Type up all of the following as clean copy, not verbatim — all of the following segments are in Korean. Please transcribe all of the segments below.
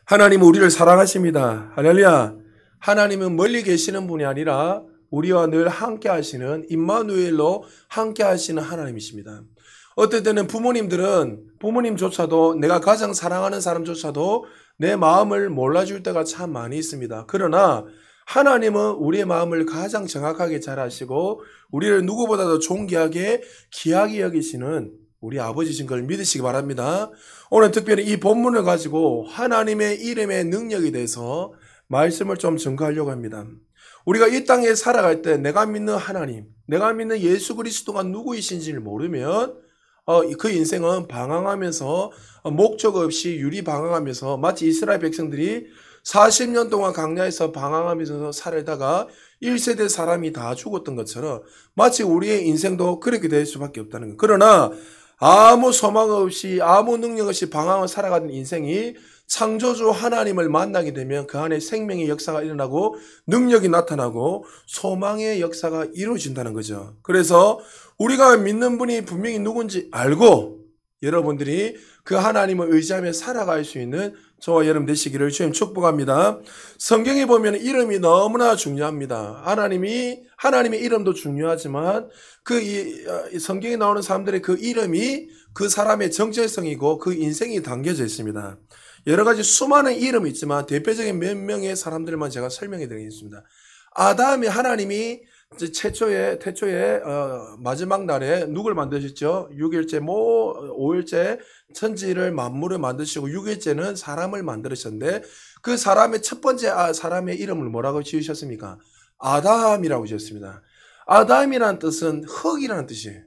하나님은 우리를 사랑하십니다. 할렐루야. 하나님은 멀리 계시는 분이 아니라 우리와 늘 함께 하시는 임마누엘로 함께 하시는 하나님이십니다. 어떨 때는 부모님조차도 내가 가장 사랑하는 사람조차도 내 마음을 몰라줄 때가 참 많이 있습니다. 그러나 하나님은 우리의 마음을 가장 정확하게 잘 아시고 우리를 누구보다도 존귀하게 귀하게 여기시는 우리 아버지신 걸 믿으시기 바랍니다. 오늘 특별히 이 본문을 가지고 하나님의 이름의 능력에 대해서 말씀을 좀 전가하려고 합니다. 우리가 이 땅에 살아갈 때 내가 믿는 하나님, 내가 믿는 예수 그리스도가 누구이신지를 모르면 그 인생은 방황하면서 목적 없이 유리방황하면서 마치 이스라엘 백성들이 40년 동안 광야에서 방황하면서 살다가 1세대 사람이 다 죽었던 것처럼 마치 우리의 인생도 그렇게 될 수밖에 없다는 거예요. 그러나 아무 소망 없이 아무 능력 없이 방황을 살아가는 인생이 창조주 하나님을 만나게 되면 그 안에 생명의 역사가 일어나고 능력이 나타나고 소망의 역사가 이루어진다는 거죠. 그래서 우리가 믿는 분이 분명히 누군지 알고 여러분들이 그 하나님을 의지하며 살아갈 수 있는 저와 여러분 되시기를 주님 축복합니다. 성경에 보면 이름이 너무나 중요합니다. 하나님의 이름도 중요하지만 성경에 나오는 사람들의 그 이름이 그 사람의 정체성이고 그 인생이 담겨져 있습니다. 여러 가지 수많은 이름이 있지만 대표적인 몇 명의 사람들만 제가 설명해 드리겠습니다. 아담이 하나님이 태초에 마지막 날에 누굴 만드셨죠? 6일째 5일째 천지를 만물을 만드시고 6일째는 사람을 만드셨는데 그 사람의 첫 번째 사람의 이름을 뭐라고 지으셨습니까? 아담이라고 지었습니다. 아담이라는 뜻은 흙이라는 뜻이에요.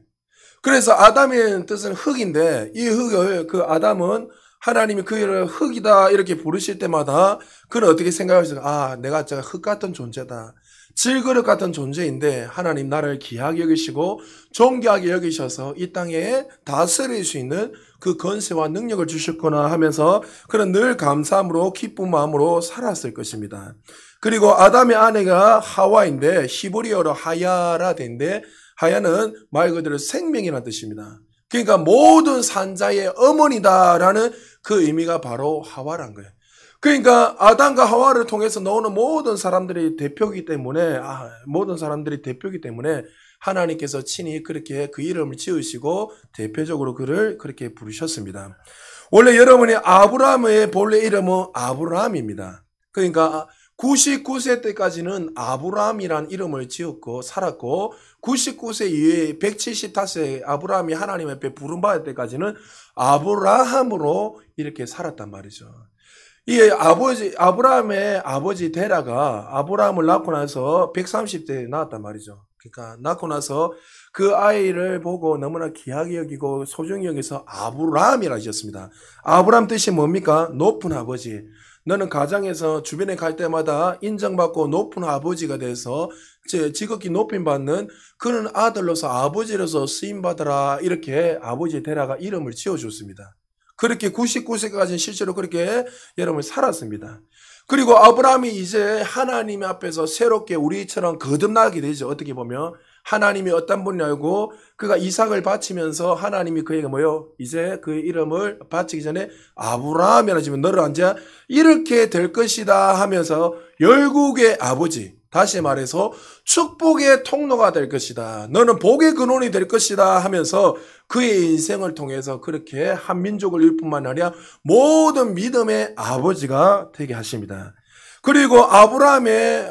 그래서 아담이라는 뜻은 흙인데 이 흙을 그 아담은 하나님이 그를 흙이다 이렇게 부르실 때마다 그는 어떻게 생각하셨어요? 내가 흙 같은 존재다. 질그릇 같은 존재인데 하나님 나를 귀하게 여기시고 존귀하게 여기셔서 이 땅에 다스릴 수 있는 그 권세와 능력을 주셨구나 하면서 그는 늘 감사함으로 기쁜 마음으로 살았을 것입니다. 그리고 아담의 아내가 하와인데 히브리어로 하야라 된데 하야는 말 그대로 생명이라는 뜻입니다. 그러니까 모든 산자의 어머니다라는 그 의미가 바로 하와란 거예요. 그러니까 아담과 하와를 통해서 나오는 모든 사람들이 대표이기 때문에 하나님께서 친히 그렇게 그 이름을 지으시고 대표적으로 그를 그렇게 부르셨습니다. 원래 여러분이 아브라함의 본래 이름은 아브라함입니다. 그러니까 99세 때까지는 아브라함이란 이름을 지었고 살았고 99세 이후에 175세 아브라함이 하나님 앞에 부름받을 때까지는 아브라함으로 이렇게 살았단 말이죠. 이 아브라함의 아버지 데라가 아브라함을 낳고 나서 130대에 낳았단 말이죠. 그러니까 낳고 나서 그 아이를 보고 너무나 귀하게 여기고 소중히 여기서 아브라함이라 지었습니다. 아브라함 뜻이 뭡니까? 높은 아버지. 너는 가정에서 주변에 갈 때마다 인정받고 높은 아버지가 돼서 지극히 높임받는 그런 아들로서 아버지로서 쓰임받아라 이렇게 아버지 데라가 이름을 지어줬습니다. 그렇게 99세까지는 실제로 그렇게 여러분 살았습니다. 그리고 아브라함이 이제 하나님 앞에서 새롭게 우리처럼 거듭나게 되죠. 어떻게 보면 하나님이 어떤 분이 알고 그가 이삭을 바치면서 하나님이 그에게 이제 그 이름을 바치기 전에 아브라함이라 지금 너를 앉아 이렇게 될 것이다 하면서 열국의 아버지, 다시 말해서 축복의 통로가 될 것이다. 너는 복의 근원이 될 것이다 하면서 그의 인생을 통해서 그렇게 한 민족을 이룰 뿐만 아니라 모든 믿음의 아버지가 되게 하십니다. 그리고 아브라함의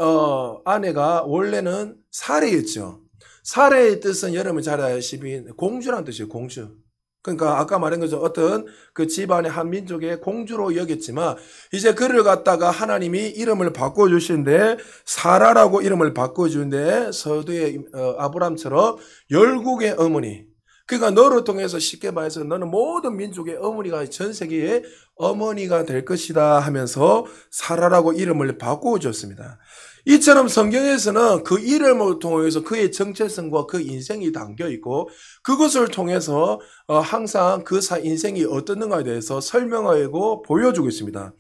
아내가 원래는 사레였죠. 사레의 뜻은 여러분 잘 아시다시피 공주란 뜻이에요. 공주. 그러니까 아까 말한 거죠. 어떤 그 집안의 한 민족의 공주로 여겼지만 이제 그를 갖다가 하나님이 이름을 바꿔주시는데 사라라고 이름을 바꿔주는데 서두의 아브람처럼 열국의 어머니. 그러니까 너를 통해서 쉽게 말해서 너는 모든 민족의 어머니가 전 세계의 어머니가 될 것이다 하면서 사라라고 이름을 바꿔줬습니다. 이처럼 성경에서는 그 이름을 통해서 그의 정체성과 그 인생이 담겨 있고 그것을 통해서 항상 그 인생이 어떻는가에 대해서 설명하고 보여주고 있습니다.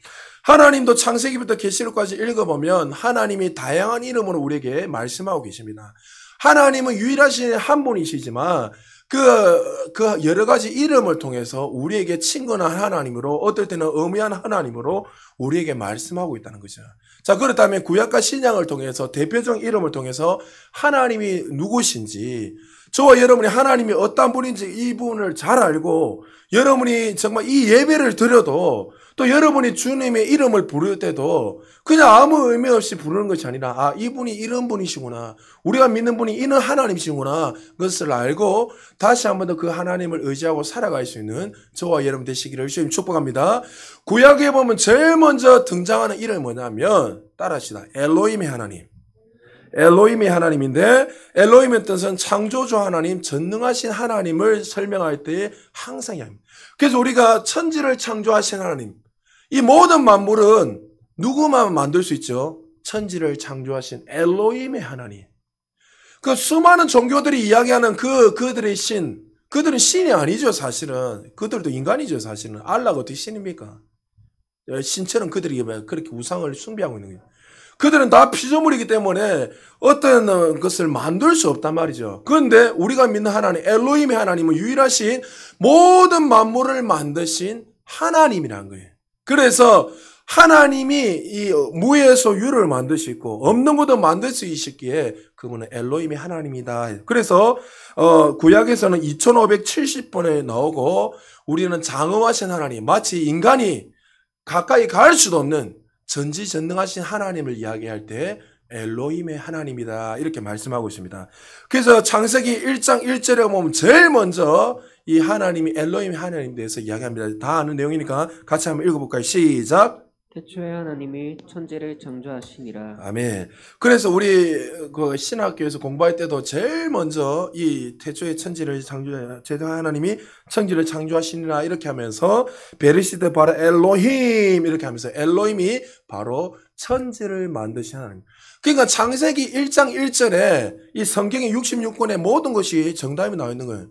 하나님도 창세기부터 계시록까지 읽어보면 하나님이 다양한 이름으로 우리에게 말씀하고 계십니다. 하나님은 유일하신 한 분이시지만 그 여러 가지 이름을 통해서 우리에게 친근한 하나님으로, 어떨 때는 엄미한 하나님으로 우리에게 말씀하고 있다는 거죠. 자, 그렇다면 구약과 신약을 통해서 대표적인 이름을 통해서 하나님이 누구신지, 저와 여러분이 하나님이 어떤 분인지 이 부분을 잘 알고, 여러분이 정말 이 예배를 드려도, 또 여러분이 주님의 이름을 부를 때도 그냥 아무 의미 없이 부르는 것이 아니라, 아, 이분이 이런 분이시구나, 우리가 믿는 분이 이런 하나님이시구나, 그것을 알고 다시 한 번 더 그 하나님을 의지하고 살아갈 수 있는 저와 여러분 되시기를 주님 축복합니다. 구약에 보면 제일 먼저 등장하는 이름이 뭐냐면, 따라합시다. 엘로힘의 하나님. 엘로힘의 하나님인데, 엘로힘의 뜻은 창조주 하나님, 전능하신 하나님을 설명할 때 항상 이야기합니다. 그래서 우리가 천지를 창조하신 하나님, 이 모든 만물은 누구만 만들 수 있죠? 천지를 창조하신 엘로힘의 하나님. 그 수많은 종교들이 이야기하는 그들의 신, 그들은 신이 아니죠, 사실은. 그들도 인간이죠, 사실은. 알라가 어떻게 신입니까? 신처럼 그들이 그렇게 우상을 숭배하고 있는 거예요. 그들은 다 피조물이기 때문에 어떤 것을 만들 수 없단 말이죠. 그런데 우리가 믿는 하나님, 엘로힘의 하나님은 유일하신 모든 만물을 만드신 하나님이라는 거예요. 그래서 하나님이 이 무에서 유를 만드시고 없는 것도 만들 수 있었기에 그분은 엘로힘의 하나님이다. 그래서 구약에서는 2570번에 나오고, 우리는 장엄하신 하나님, 마치 인간이 가까이 갈 수도 없는 전지전능하신 하나님을 이야기할 때 엘로힘의 하나님이다, 이렇게 말씀하고 있습니다. 그래서 창세기 1장 1절에 보면 제일 먼저 이 하나님이 엘로힘의 하나님에 대해서 이야기합니다. 다 아는 내용이니까 같이 한번 읽어볼까요? 시작. 태초에 하나님이 천지를 창조하시니라. 아멘. 그래서 우리 그 신학교에서 공부할 때도 제일 먼저 이 태초에 천지를 하나님이 천지를 창조하시니라 이렇게 하면서 베르시드 바라 엘로힘 이렇게 하면서 엘로힘이 바로 천지를 만드신 하나님. 그러니까 창세기 1장 1절에 이 성경의 66권의 모든 것이 정답이 나와 있는 거예요.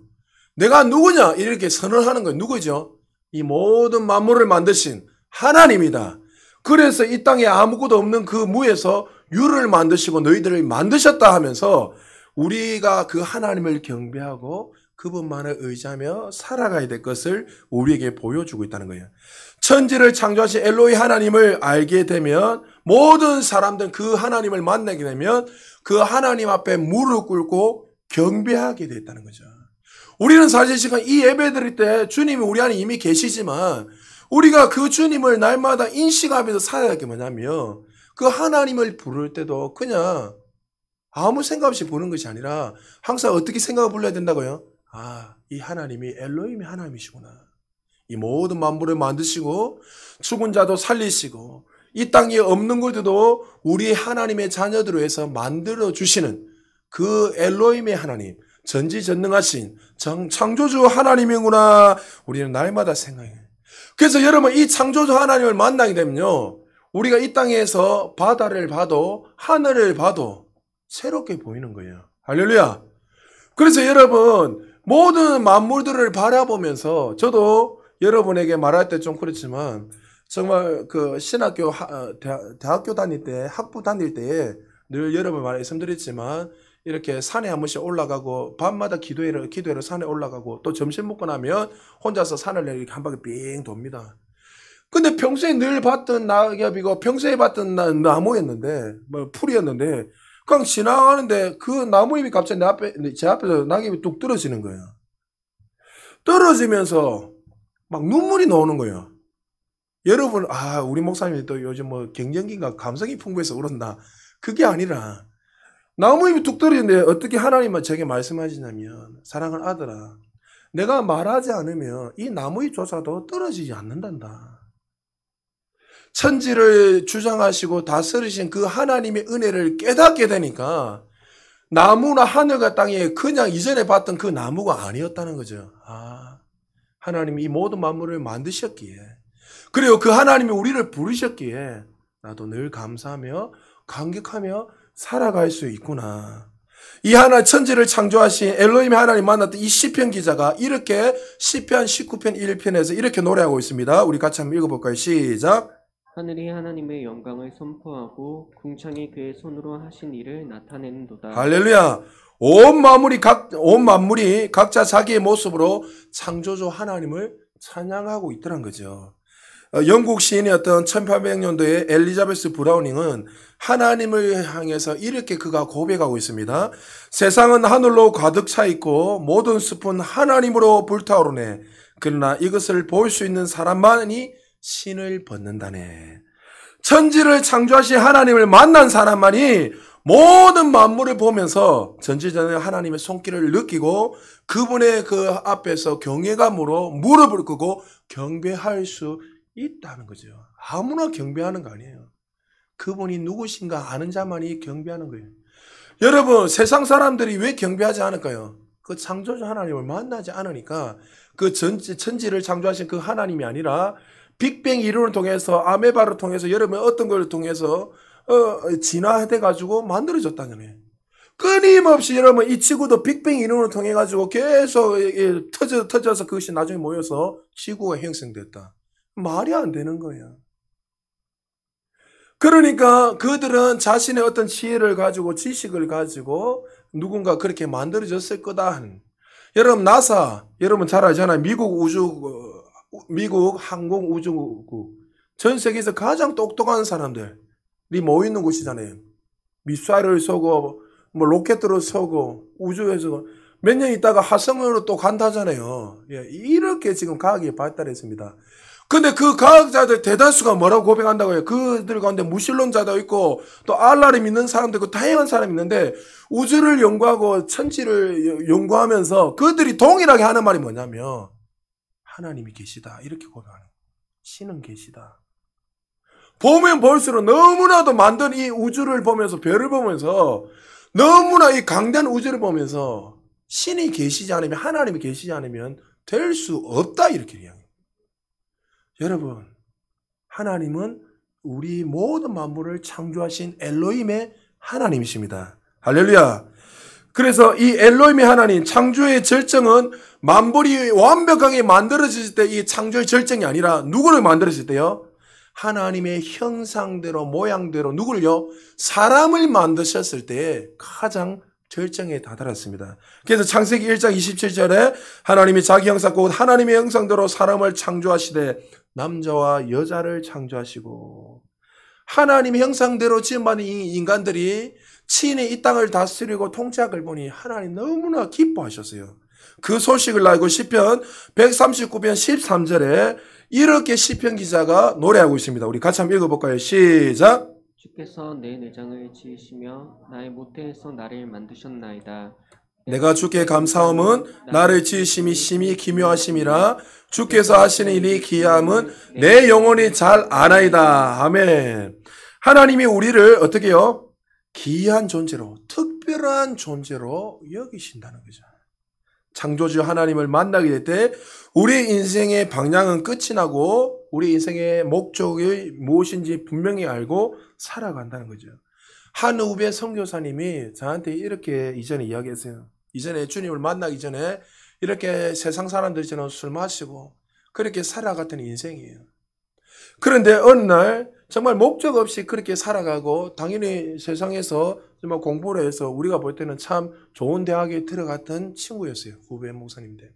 내가 누구냐 이렇게 선언하는 거예요. 누구죠? 이 모든 만물을 만드신 하나님이다. 그래서 이 땅에 아무것도 없는 그 무에서 유를 만드시고 너희들을 만드셨다 하면서 우리가 그 하나님을 경배하고 그분만을 의지하며 살아가야 될 것을 우리에게 보여주고 있다는 거예요. 천지를 창조하신 엘로히 하나님을 알게 되면 모든 사람들은 그 하나님을 만나게 되면 그 하나님 앞에 무릎 꿇고 경배하게 됐다는 거죠. 우리는 사실 지금 이 예배 드릴 때 주님이 우리 안에 이미 계시지만 우리가 그 주님을 날마다 인식하면서 살아야 할 게 뭐냐면, 그 하나님을 부를 때도 그냥 아무 생각 없이 부르는 것이 아니라 항상 어떻게 생각을 불러야 된다고요? 아, 이 하나님이 엘로힘의 하나님이시구나. 이 모든 만물을 만드시고 죽은 자도 살리시고 이 땅에 없는 것들도 우리 하나님의 자녀들로 해서 만들어 주시는 그 엘로힘의 하나님, 전지전능하신 창조주 하나님이구나. 우리는 날마다 생각해요. 그래서 여러분, 이 창조주 하나님을 만나게 되면요, 우리가 이 땅에서 바다를 봐도 하늘을 봐도 새롭게 보이는 거예요. 할렐루야. 그래서 여러분, 모든 만물들을 바라보면서, 저도 여러분에게 말할 때 좀 그렇지만 정말 그 신학교 대학교 다닐 때, 학부 다닐 때에 늘 여러분 말씀드렸지만 이렇게 산에 한 번씩 올라가고 밤마다 기도회로 산에 올라가고 또 점심 먹고 나면 혼자서 산을 이렇게 한 바퀴 빙 돕니다. 근데 평소에 늘 봤던 낙엽이고 평소에 봤던 나무였는데, 뭐 풀이었는데, 그냥 지나가는데 그 나무잎이 갑자기 제 앞에서 낙엽이 뚝 떨어지는 거예요. 떨어지면서 막 눈물이 나오는 거예요. 여러분, 우리 목사님이 또 요즘 뭐 갱년기인가 감성이 풍부해서 그런다. 그게 아니라 나무잎이 뚝 떨어지는데 어떻게 하나님은 제게 말씀하시냐면, 사랑하는 아들아, 내가 말하지 않으면 이 나무잎조차도 떨어지지 않는단다. 천지를 주장하시고 다스리신 그 하나님의 은혜를 깨닫게 되니까 나무나 하늘과 땅에 그냥 이전에 봤던 그 나무가 아니었다는 거죠. 하나님이 이 모든 만물을 만드셨기에, 그리고 그 하나님이 우리를 부르셨기에 나도 늘 감사하며 감격하며 살아갈 수 있구나. 이 천지를 창조하신 엘로힘의 하나님 만났던 이 시편 기자가 이렇게 시편 19편 1편에서 이렇게 노래하고 있습니다. 우리 같이 한번 읽어볼까요? 시작. 하늘이 하나님의 영광을 선포하고 궁창이 그의 손으로 하신 일을 나타내는도다. 할렐루야. 온 만물이 각자 자기의 모습으로 창조주 하나님을 찬양하고 있더란 거죠. 영국 시인이었던 1800년도에 엘리자베스 브라우닝은 하나님을 향해서 이렇게 그가 고백하고 있습니다. 세상은 하늘로 가득 차 있고 모든 숲은 하나님으로 불타오르네. 그러나 이것을 볼 수 있는 사람만이 신을 벗는다네. 천지를 창조하신 하나님을 만난 사람만이 모든 만물을 보면서 전지전능한 하나님의 손길을 느끼고 그분의 그 앞에서 경외감으로 무릎을 꿇고 경배할 수 있다는 거죠. 아무나 경배하는 거 아니에요. 그분이 누구신가 아는 자만이 경배하는 거예요. 여러분, 세상 사람들이 왜 경배하지 않을까요? 그 창조주 하나님을 만나지 않으니까 그 천지를 창조하신 그 하나님이 아니라 빅뱅 이론을 통해서 아메바를 통해서 여러분 어떤 걸 통해서 진화돼 가지고 만들어졌다는 거예요. 끊임없이 여러분 이 지구도 빅뱅 이론을 통해 가지고 계속 터져서 그것이 나중에 모여서 지구가 형성됐다. 말이 안 되는 거예요. 그러니까 그들은 자신의 어떤 지혜를 가지고 지식을 가지고 누군가 그렇게 만들어졌을 거다 하는. 여러분 나사 여러분 잘 알잖아요. 미국 항공우주국 전 세계에서 가장 똑똑한 사람들이 모이는 곳이잖아요. 미사일을 쏘고 뭐 로켓으로 쏘고 우주에서 몇 년 있다가 화성으로 또 간다잖아요. 예, 이렇게 지금 과학이 발달했습니다. 근데 그 과학자들 대다수가 뭐라고 고백한다고요? 그들 가운데 무신론자도 있고 또 알라를 믿는 사람도 있고 다양한 사람이 있는데 우주를 연구하고 천지를 연구하면서 그들이 동일하게 하는 말이 뭐냐면 하나님이 계시다 이렇게 고백하는 거예요. 신은 계시다. 보면 볼수록 너무나도 만든 이 우주를 보면서 별을 보면서 너무나 이 강대한 우주를 보면서 신이 계시지 않으면 하나님이 계시지 않으면 될 수 없다 이렇게 이야기해요. 여러분 하나님은 우리 모든 만물을 창조하신 엘로힘의 하나님이십니다. 할렐루야. 그래서 이 엘로힘의 하나님 창조의 절정은 만물이 완벽하게 만들어질 때 이 창조의 절정이 아니라 누구를 만들었을 때요? 하나님의 형상대로 모양대로 누구를요? 사람을 만드셨을 때 가장 절정에 다다랐습니다. 그래서 창세기 1장 27절에 하나님이 자기 형상 곧 하나님의 형상대로 사람을 창조하시되 남자와 여자를 창조하시고 하나님의 형상대로 지음받은 이 인간들이 친히 이 땅을 다스리고 통치할 걸 보니 하나님 너무나 기뻐하셨어요. 그 소식을 알고 시편 139편 13절에 이렇게 시편 기자가 노래하고 있습니다. 우리 같이 한번 읽어볼까요? 시작. 주께서 내 내장을 지으시며 나의 모태에서 나를 만드셨나이다. 내가 주께 감사함은 나를 지으심이 심히 기묘하심이라. 주께서 하시는 일이 기이함은 내 영혼이 잘 아나이다. 아멘. 하나님이 우리를 어떻게 해요? 기이한 존재로, 특별한 존재로 여기신다는 거죠. 창조주 하나님을 만나게 될 때 우리 인생의 방향은 끝이 나고 우리 인생의 목적이 무엇인지 분명히 알고 살아간다는 거죠. 한 후배 선교사님이 저한테 이렇게 이전에 이야기했어요. 이전에 주님을 만나기 전에 이렇게 세상 사람들처럼 술 마시고 그렇게 살아갔던 인생이에요. 그런데 어느 날 정말 목적 없이 그렇게 살아가고 당연히 세상에서 정말 공부를 해서 우리가 볼 때는 참 좋은 대학에 들어갔던 친구였어요. 후배 목사님인데.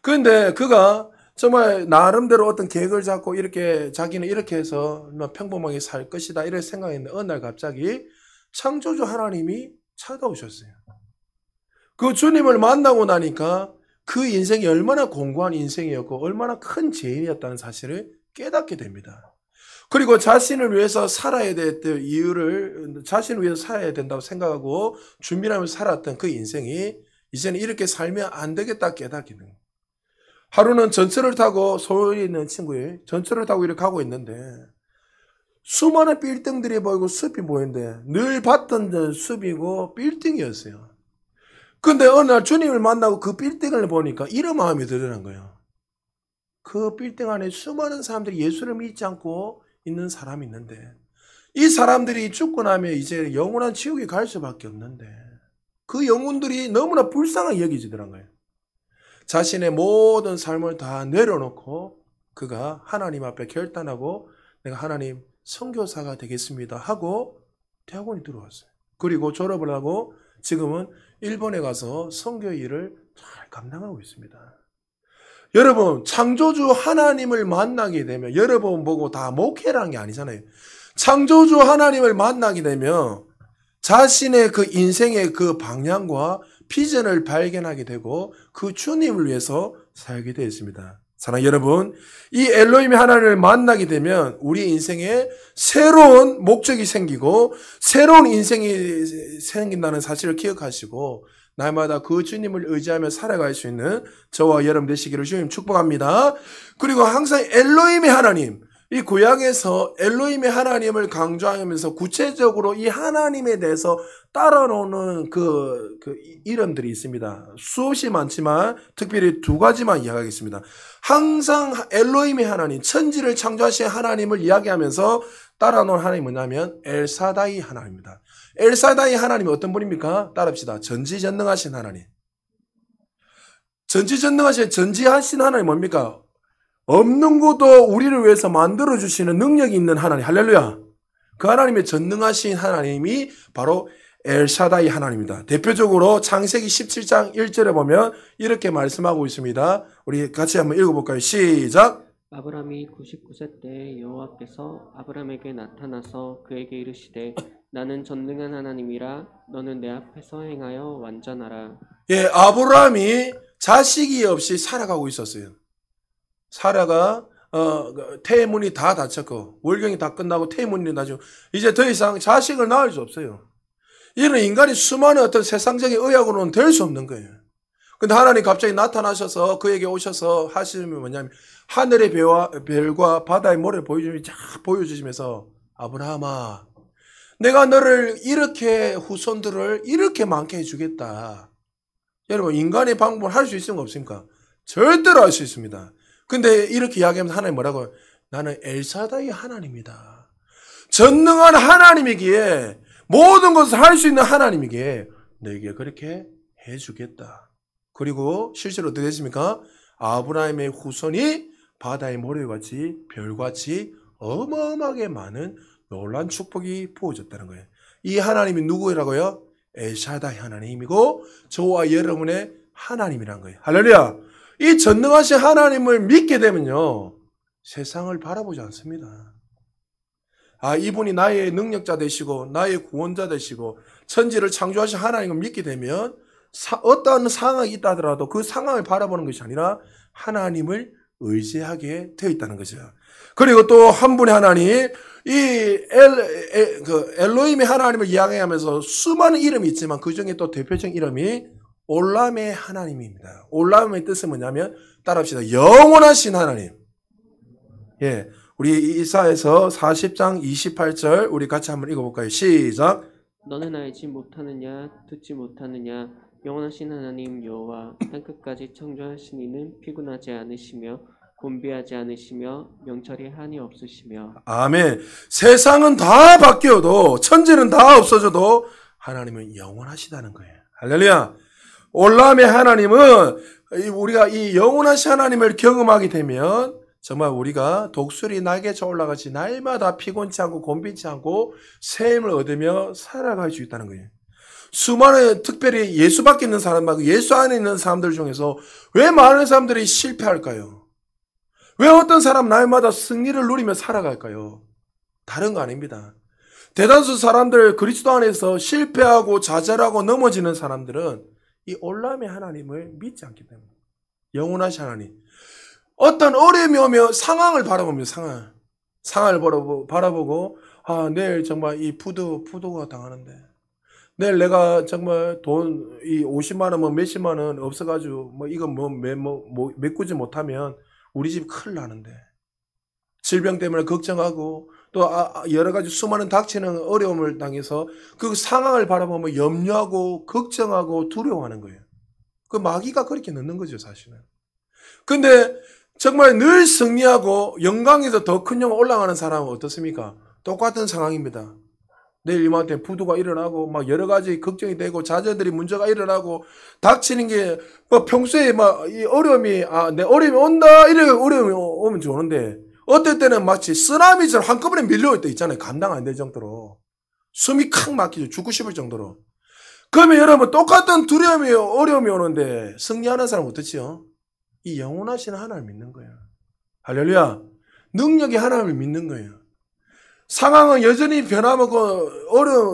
그런데 그가 정말 나름대로 어떤 계획을 잡고 이렇게 자기는 이렇게 해서 평범하게 살 것이다 이렇게 생각했는데 어느 날 갑자기 창조주 하나님이 찾아오셨어요. 그 주님을 만나고 나니까 그 인생이 얼마나 공고한 인생이었고 얼마나 큰 죄인이었다는 사실을 깨닫게 됩니다. 그리고 자신을 위해서 살아야 될 이유를 자신을 위해서 살아야 된다고 생각하고 준비하면서 살았던 그 인생이 이제는 이렇게 살면 안 되겠다 깨닫게 됩니다. 하루는 전철을 타고 서울에 있는 친구의 전철을 타고 이렇게 가고 있는데 수많은 빌딩들이 보이고 숲이 보이는데 늘 봤던 숲이고 빌딩이었어요. 근데 어느 날 주님을 만나고 그 빌딩을 보니까 이런 마음이 들더란 거예요. 그 빌딩 안에 수많은 사람들이 예수를 믿지 않고 있는 사람이 있는데 이 사람들이 죽고 나면 이제 영원한 지옥에 갈 수밖에 없는데 그 영혼들이 너무나 불쌍하게 여기지더란 거예요. 자신의 모든 삶을 다 내려놓고 그가 하나님 앞에 결단하고 내가 하나님 선교사가 되겠습니다 하고 대학원에 들어왔어요. 그리고 졸업을 하고 지금은 일본에 가서 선교 일을 잘 감당하고 있습니다. 여러분, 창조주 하나님을 만나게 되면 여러분 보고 다 목회라는 게 아니잖아요. 창조주 하나님을 만나게 되면 자신의 그 인생의 그 방향과 비전을 발견하게 되고 그 주님을 위해서 살게 되어 있습니다. 사랑하는 여러분, 이 엘로힘의 하나님을 만나게 되면 우리 인생에 새로운 목적이 생기고 새로운 인생이 생긴다는 사실을 기억하시고 날마다 그 주님을 의지하며 살아갈 수 있는 저와 여러분 되시기를 주님 축복합니다. 그리고 항상 엘로힘의 하나님, 이 구약에서 엘로힘의 하나님을 강조하면서 구체적으로 이 하나님에 대해서 따라오는 그 이름들이 있습니다. 수없이 많지만 특별히 두 가지만 이야기하겠습니다. 항상 엘로힘의 하나님, 천지를 창조하신 하나님을 이야기하면서 따라오는 하나님이 뭐냐면 엘사다이 하나님입니다. 엘사다이 하나님이 어떤 분입니까? 따라합시다. 전지전능하신 하나님. 전지하신 하나님 뭡니까? 없는 것도 우리를 위해서 만들어주시는 능력이 있는 하나님. 할렐루야. 그 하나님의 전능하신 하나님이 바로 엘샤다이 하나님입니다. 대표적으로 창세기 17장 1절에 보면 이렇게 말씀하고 있습니다. 우리 같이 한번 읽어볼까요? 시작. 아브람이 99세 때 여호와께서 아브람에게 나타나서 그에게 이르시되 나는 전능한 하나님이라 너는 내 앞에서 행하여 완전하라. 예, 아브람이 자식이 없이 살아가고 있었어요. 사라가 태문이 다 닫혔고 월경이 다 끝나고 태문이 닫히고 이제 더 이상 자식을 낳을 수 없어요. 이런 인간이 수많은 어떤 세상적인 의학으로는 될 수 없는 거예요. 근데 하나님 갑자기 나타나셔서 그에게 오셔서 하시는 게 뭐냐면 하늘의 별과 바다의 모래를 보여주시면서 아브라함아, 내가 너를 이렇게 후손들을 이렇게 많게 해주겠다. 여러분, 인간의 방법을 할 수 있는 거 없습니까? 절대로 할 수 있습니다. 근데 이렇게 이야기하면 하나님 뭐라고? 나는 엘사다이 하나님이다. 전능한 하나님이기에 모든 것을 할 수 있는 하나님이기에 너에게 그렇게 해주겠다. 그리고 실제로 어떻게 됐습니까? 아브라함의 후손이 바다의 모래같이 별같이 어마어마하게 많은 놀란 축복이 부어졌다는 거예요. 이 하나님이 누구라고요? 엘샤다이 하나님이고 저와 여러분의 하나님이란 거예요. 할렐루야. 이 전능하신 하나님을 믿게 되면요, 세상을 바라보지 않습니다. 아, 이분이 나의 능력자 되시고 나의 구원자 되시고 천지를 창조하신 하나님을 믿게 되면 어떠한 상황이 있다 하더라도 그 상황을 바라보는 것이 아니라 하나님을 의지하게 되어 있다는 거죠. 그리고 또 한 분의 하나님, 이 엘로힘의 하나님을 이야기하면서 수많은 이름이 있지만 그 중에 또 대표적인 이름이 올람의 하나님입니다. 올람의 뜻은 뭐냐면 따라합시다. 영원하신 하나님. 예, 우리 이사야서 40장 28절 우리 같이 한번 읽어볼까요? 시작. 너는 알지 못하느냐 듣지 못하느냐 영원하신 하나님 여호와 땅끝까지 창조하신 이는 피곤하지 않으시며 곤비하지 않으시며 명철이 한이 없으시며. 아멘. 세상은 다 바뀌어도 천지는 다 없어져도 하나님은 영원하시다는 거예요. 할렐루야. 올람의 하나님은 우리가 이 영원하신 하나님을 경험하게 되면 정말 우리가 독수리 날개쳐 올라가지 날마다 피곤치 않고 곤비치 않고 새 힘을 얻으며 살아갈 수 있다는 거예요. 수많은 특별히 예수 밖에 있는 사람 말고 예수 안에 있는 사람들 중에서 왜 많은 사람들이 실패할까요? 왜 어떤 사람 날마다 승리를 누리며 살아갈까요? 다른 거 아닙니다. 대다수 사람들 그리스도 안에서 실패하고 좌절하고 넘어지는 사람들은 이 올람의 하나님을 믿지 않기 때문에. 영원하신 하나님. 어떤 어려움이 오면 상황을 바라보면 상황을 바라보고 아, 내일 정말 이 부도가 당하는데 내일 내가 정말 돈 이 50만 원 뭐 몇십만 원 없어가지고 뭐 이거 메꾸지 못하면 우리 집 큰일 나는데 질병 때문에 걱정하고 또 여러 가지 수많은 닥치는 어려움을 당해서 그 상황을 바라보면 염려하고 걱정하고 두려워하는 거예요. 그 마귀가 그렇게 넣는 거죠, 사실은. 근데 정말 늘 승리하고 영광에서 더 큰 영광 올라가는 사람은 어떻습니까? 똑같은 상황입니다. 내일 이맘때 부도가 일어나고 막 여러 가지 걱정이 되고 자녀들이 문제가 일어나고 닥치는 게 뭐 평소에 막 이 어려움이 내 어려움이 온다 이렇게 어려움이 오면 좋은데 어떨 때는 마치 쓰나미처럼 한꺼번에 밀려올 때 있잖아요. 감당 안 될 정도로. 숨이 칵 막히죠. 죽고 싶을 정도로. 그러면 여러분 똑같은 두려움이 어려움이 오는데 승리하는 사람은 어떻지요? 이 영원하신 하나님을 믿는 거예요. 할렐루야. 능력이 하나님을 믿는 거예요. 상황은 여전히 변화하고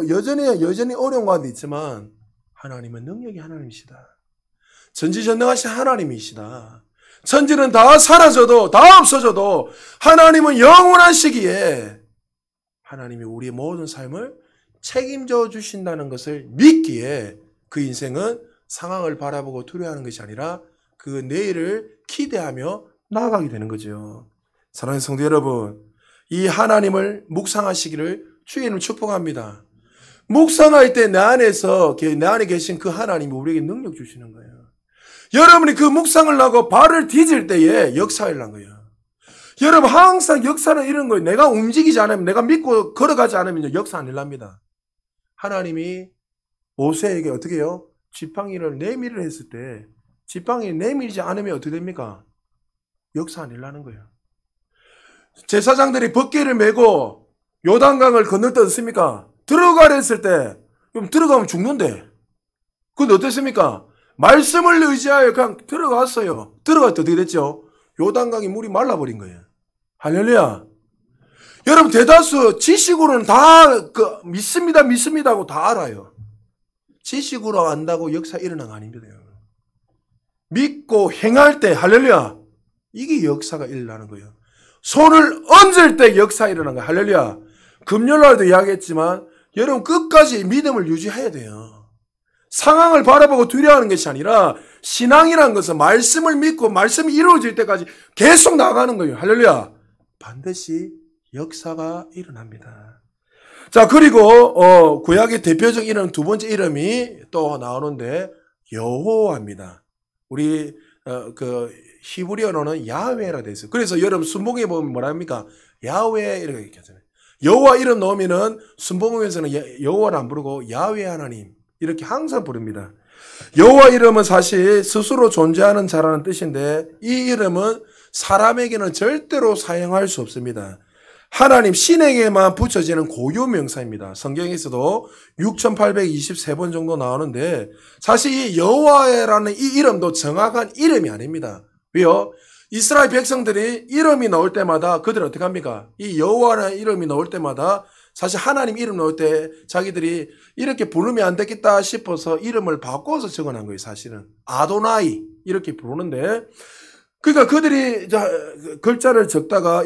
여전히 어려운 가운데 있지만 하나님은 능력이 하나님이시다. 전지전능하신 하나님이시다. 천지는 다 사라져도 다 없어져도 하나님은 영원하시기에 하나님이 우리의 모든 삶을 책임져 주신다는 것을 믿기에 그 인생은 상황을 바라보고 두려워하는 것이 아니라 그 내일을 기대하며 나아가게 되는 거죠. 사랑하는 성도 여러분, 이 하나님을 묵상하시기를 주님을 축복합니다. 묵상할 때 내 안에 계신 그 하나님이 우리에게 능력 주시는 거예요. 여러분이 그 묵상을 하고 발을 디딜 때에 역사가 일어난 거예요. 여러분 항상 역사는 이런 거예요. 내가 움직이지 않으면, 내가 믿고 걸어가지 않으면 역사 안 일어납니다. 하나님이 모세에게 어떻게 해요? 지팡이를 내밀을 했을 때 지팡이 내밀지 않으면 어떻게 됩니까? 역사 안 일어나는 거예요. 제사장들이 법궤를 메고 요단강을 건널 때 어떻습니까? 들어가려 했을 때 그럼 들어가면 죽는데 그건 어땠습니까? 말씀을 의지하여 그냥 들어갔어요. 들어갈 때 어떻게 됐죠? 요단강이 물이 말라버린 거예요. 할렐루야. 여러분 대다수 지식으로는 다 믿습니다 하고 다 알아요. 지식으로 안다고 역사 일어난 거 아닙니다. 믿고 행할 때 할렐루야. 이게 역사가 일어나는 거예요. 손을 얹을 때 역사 일어난 거예요. 할렐루야. 금요일날도 이야기했지만 여러분 끝까지 믿음을 유지해야 돼요. 상황을 바라보고 두려워하는 것이 아니라 신앙이라는 것은 말씀을 믿고 말씀이 이루어질 때까지 계속 나가는 거예요. 할렐루야. 반드시 역사가 일어납니다. 자, 그리고 구약의 대표적 이름 두 번째 이름이 또 나오는데 여호와입니다. 우리 히브리어로는 야훼라 돼 있어요. 그래서 여러분 순복음에 보면 뭐라 합니까? 야훼 이렇게 얘기하잖아요. 여호와 이름 넣으면은 순복음에서는 여호와를 안 부르고 야훼 하나님 이렇게 항상 부릅니다. 여호와 이름은 사실 스스로 존재하는 자라는 뜻인데 이 이름은 사람에게는 절대로 사용할 수 없습니다. 하나님 신에게만 붙여지는 고유 명사입니다. 성경에서도 6823번 정도 나오는데 사실 이 여호와라는 이 이름도 정확한 이름이 아닙니다. 왜요? 이스라엘 백성들이 이름이 나올 때마다 그들은 어떻게 합니까? 이 여호와라는 이름이 나올 때마다 사실 하나님 이름 나올 때 자기들이 이렇게 부르면 안 되겠다 싶어서 이름을 바꿔서 적어놓은 거예요. 사실은 아도나이 이렇게 부르는데 그러니까 그들이 글자를 적다가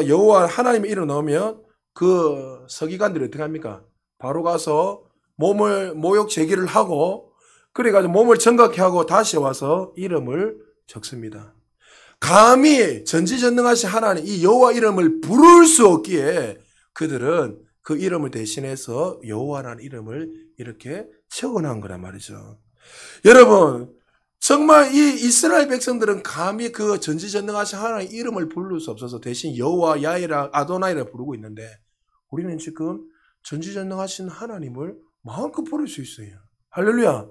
여호와 하나님의 이름 넣으면 그 서기관들이 어떻게 합니까? 바로 가서 몸을 모욕 제기를 하고 그래가지고 몸을 정각케 하고 다시 와서 이름을 적습니다. 감히 전지전능하신 하나님 이 여호와 이름을 부를 수 없기에 그들은 그 이름을 대신해서 여호와라는 이름을 이렇게 적어놓은 거란 말이죠. 여러분 정말 이 이스라엘 백성들은 감히 그 전지전능하신 하나님의 이름을 부를 수 없어서 대신 여호와 야훼라 아도나이를 부르고 있는데 우리는 지금 전지전능하신 하나님을 마음껏 부를 수 있어요. 할렐루야.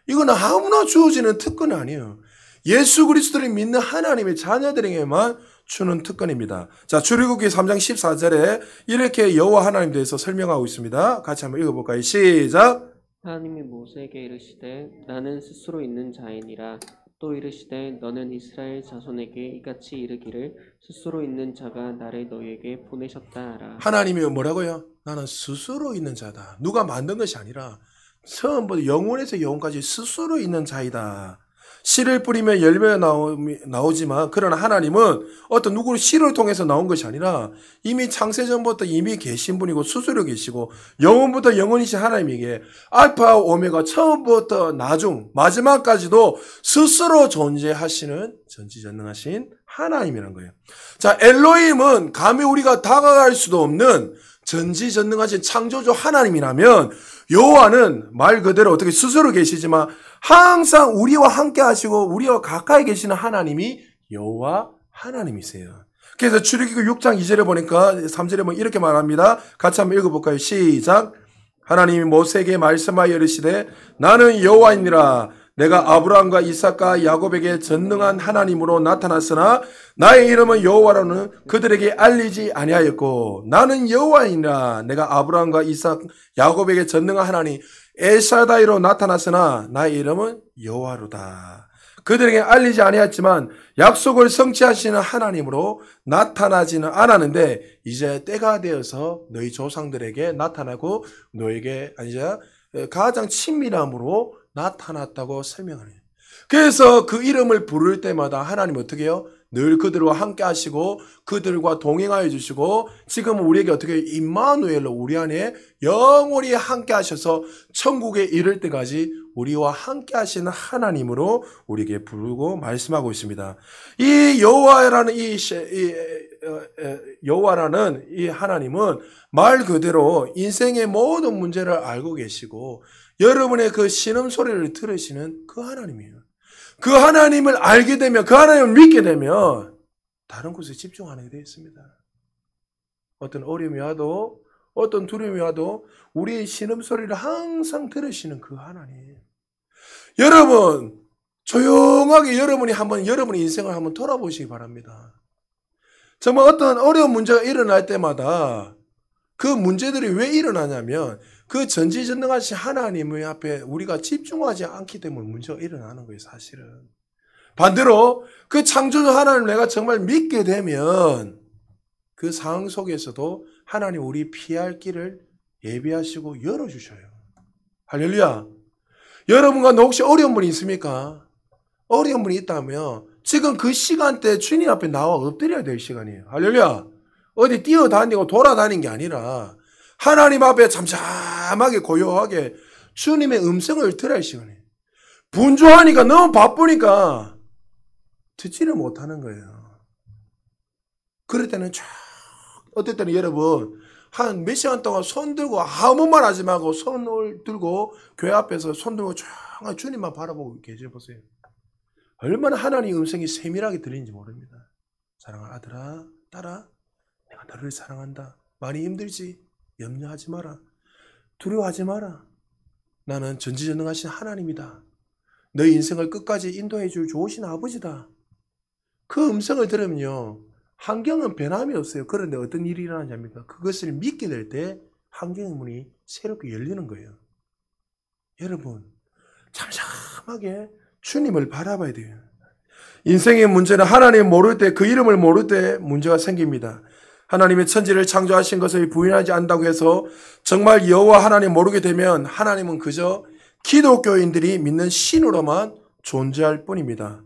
이건 아무나 주어지는 특권이 아니에요. 예수 그리스도를 믿는 하나님의 자녀들에게만 주는 특권입니다. 자, 출애굽기 3장 14절에 이렇게 여호와 하나님에 대해서 설명하고 있습니다. 같이 한번 읽어볼까요? 시작. 하나님이 모세에게 이르시되 나는 스스로 있는 자이니라. 또 이르시되 너는 이스라엘 자손에게 이같이 이르기를 스스로 있는 자가 나를 너희에게 보내셨다 하라. 하나님이 뭐라고요? 나는 스스로 있는 자다. 누가 만든 것이 아니라 처음부터 영원에서 영원까지 스스로 있는 자이다. 씨를 뿌리면 열매가 나오지만 그러나 하나님은 어떤 누구를 씨를 통해서 나온 것이 아니라 이미 창세전부터 이미 계신 분이고 스스로 계시고 영원부터 영원이신 하나님에게 알파 오메가 처음부터 나중 마지막까지도 스스로 존재하시는 전지전능하신 하나님이란 거예요. 자, 엘로힘은 감히 우리가 다가갈 수도 없는 전지전능하신 창조주 하나님이라면 여호와는 말 그대로 어떻게 스스로 계시지만 항상 우리와 함께 하시고 우리와 가까이 계시는 하나님이 여호와 하나님이세요. 그래서 출애굽기 6장 2절에 보니까 3절에 보면 이렇게 말합니다. 같이 한번 읽어볼까요? 시작. 하나님이 모세에게 말씀하여 이르시되 나는 여호와이니라. 내가 아브라함과 이삭과 야곱에게 전능한 하나님으로 나타났으나 나의 이름은 여호와라는 그들에게 알리지 아니하였고 나는 여호와이니라. 내가 아브라함과 이삭 야곱에게 전능한 하나님 엘사다이로 나타났으나 나의 이름은 여호와로다. 그들에게 알리지 아니했지만 약속을 성취하시는 하나님으로 나타나지는 않았는데 이제 때가 되어서 너희 조상들에게 나타나고 너에게 이제 가장 친밀함으로 나타났다고 설명하네요. 그래서 그 이름을 부를 때마다 하나님 어떻게 해요? 늘 그들과 함께 하시고 그들과 동행하여 주시고 지금 우리에게 어떻게 해요? 임마누엘로 우리 안에 영원히 함께 하셔서 천국에 이를 때까지 우리와 함께 하시는 하나님으로 우리에게 부르고 말씀하고 있습니다. 이 여호와라는 여호와라는 이 하나님은 말 그대로 인생의 모든 문제를 알고 계시고 여러분의 그 신음소리를 들으시는 그 하나님이에요. 그 하나님을 알게 되면 그 하나님을 믿게 되면 다른 곳에 집중하게 되어 있습니다. 어떤 어려움이 와도 어떤 두려움이 와도 우리의 신음소리를 항상 들으시는 그 하나님. 여러분 조용하게 여러분의 인생을 한번 돌아보시기 바랍니다. 정말 어떤 어려운 문제가 일어날 때마다 그 문제들이 왜 일어나냐면 그 전지전능하신 하나님의 앞에 우리가 집중하지 않기 때문에 문제가 일어나는 거예요, 사실은. 반대로 그 창조주 하나님을 내가 정말 믿게 되면 그 상황 속에서도 하나님 우리 피할 길을 예비하시고 열어주셔요. 할렐루야. 여러분과 혹시 어려운 분이 있습니까? 어려운 분이 있다면 지금 그 시간대 주님 앞에 나와 엎드려야 될 시간이에요. 할렐루야. 어디 뛰어다니고 돌아다니는 게 아니라 하나님 앞에 잠잠하게 고요하게 주님의 음성을 들어야 할 시간이에요. 분주하니까 너무 바쁘니까 듣지를 못하는 거예요. 그럴 때는 쫙 어떨 때는 여러분 한 몇 시간 동안 손 들고 아무 말 하지 말고 손을 들고 교회 앞에서 손 들고 쫙 주님만 바라보고 계셔보세요. 얼마나 하나님의 음성이 세밀하게 들리는지 모릅니다. 사랑하는 아들아, 딸아, 내가 너를 사랑한다. 많이 힘들지? 염려하지 마라. 두려워하지 마라. 나는 전지전능하신 하나님이다. 너의 인생을 끝까지 인도해 줄 좋으신 아버지다. 그 음성을 들으면요. 환경은 변함이 없어요. 그런데 어떤 일이 일어나냐니까 그것을 믿게 될 때 환경의 문이 새롭게 열리는 거예요. 여러분 잠잠하게 주님을 바라봐야 돼요. 인생의 문제는 하나님 모를 때 그 이름을 모를 때 문제가 생깁니다. 하나님의 천지를 창조하신 것을 부인하지 않는다고 해서 정말 여호와 하나님 모르게 되면 하나님은 그저 기독교인들이 믿는 신으로만 존재할 뿐입니다.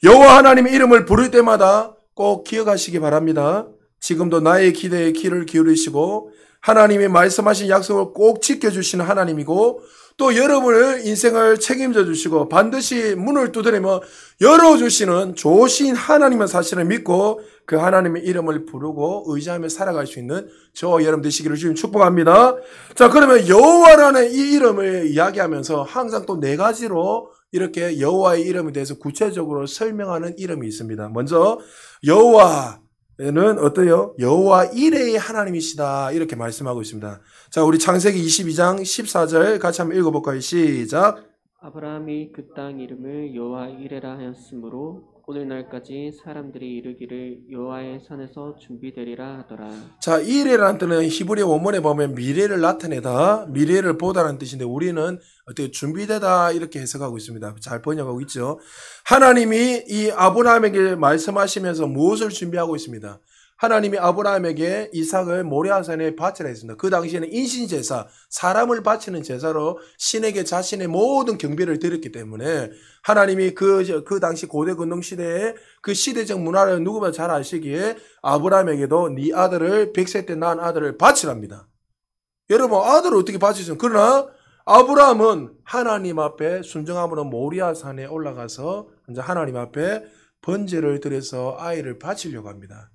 여호와 하나님의 이름을 부를 때마다 꼭 기억하시기 바랍니다. 지금도 나의 기대에 귀를 기울이시고 하나님이 말씀하신 약속을 꼭 지켜주시는 하나님이고 또 여러분의 인생을 책임져 주시고 반드시 문을 두드리며 열어주시는 좋으신 하나님의 사실을 믿고 그 하나님의 이름을 부르고 의지하며 살아갈 수 있는 저와 여러분 되시기를 주님 축복합니다. 자, 그러면 여호와라는 이 이름을 이야기하면서 항상 또 네 가지로 이렇게 여호와의 이름에 대해서 구체적으로 설명하는 이름이 있습니다. 먼저 여호와는 어때요? 여호와 이레의 하나님이시다 이렇게 말씀하고 있습니다. 자, 우리 창세기 22장 14절 같이 한번 읽어볼까요? 시작. 아브라함이 그 땅 이름을 여호와 이레라 하였으므로 오늘날까지 사람들이 이르기를 여호와의 산에서 준비되리라 하더라. 자, 이레라는 뜻은 히브리 원문에 보면 미래를 나타내다, 미래를 보다라는 뜻인데 우리는 어떻게 준비되다 이렇게 해석하고 있습니다. 잘 번역하고 있죠. 하나님이 이 아브라함에게 말씀하시면서 무엇을 준비하고 있습니다. 하나님이 아브라함에게 이삭을 모리아산에 바치라 했습니다. 그 당시에는 인신제사, 사람을 바치는 제사로 신에게 자신의 모든 경배를 드렸기 때문에 하나님이 그 당시 고대 근동시대의 그 시대적 문화를 누구보다 잘 아시기에 아브라함에게도 네 아들을 100세 때 낳은 아들을 바치랍니다. 여러분 아들을 어떻게 바치죠? 그러나 아브라함은 하나님 앞에 순종함으로 모리아산에 올라가서 이제 하나님 앞에 번제를 드려서 아이를 바치려고 합니다.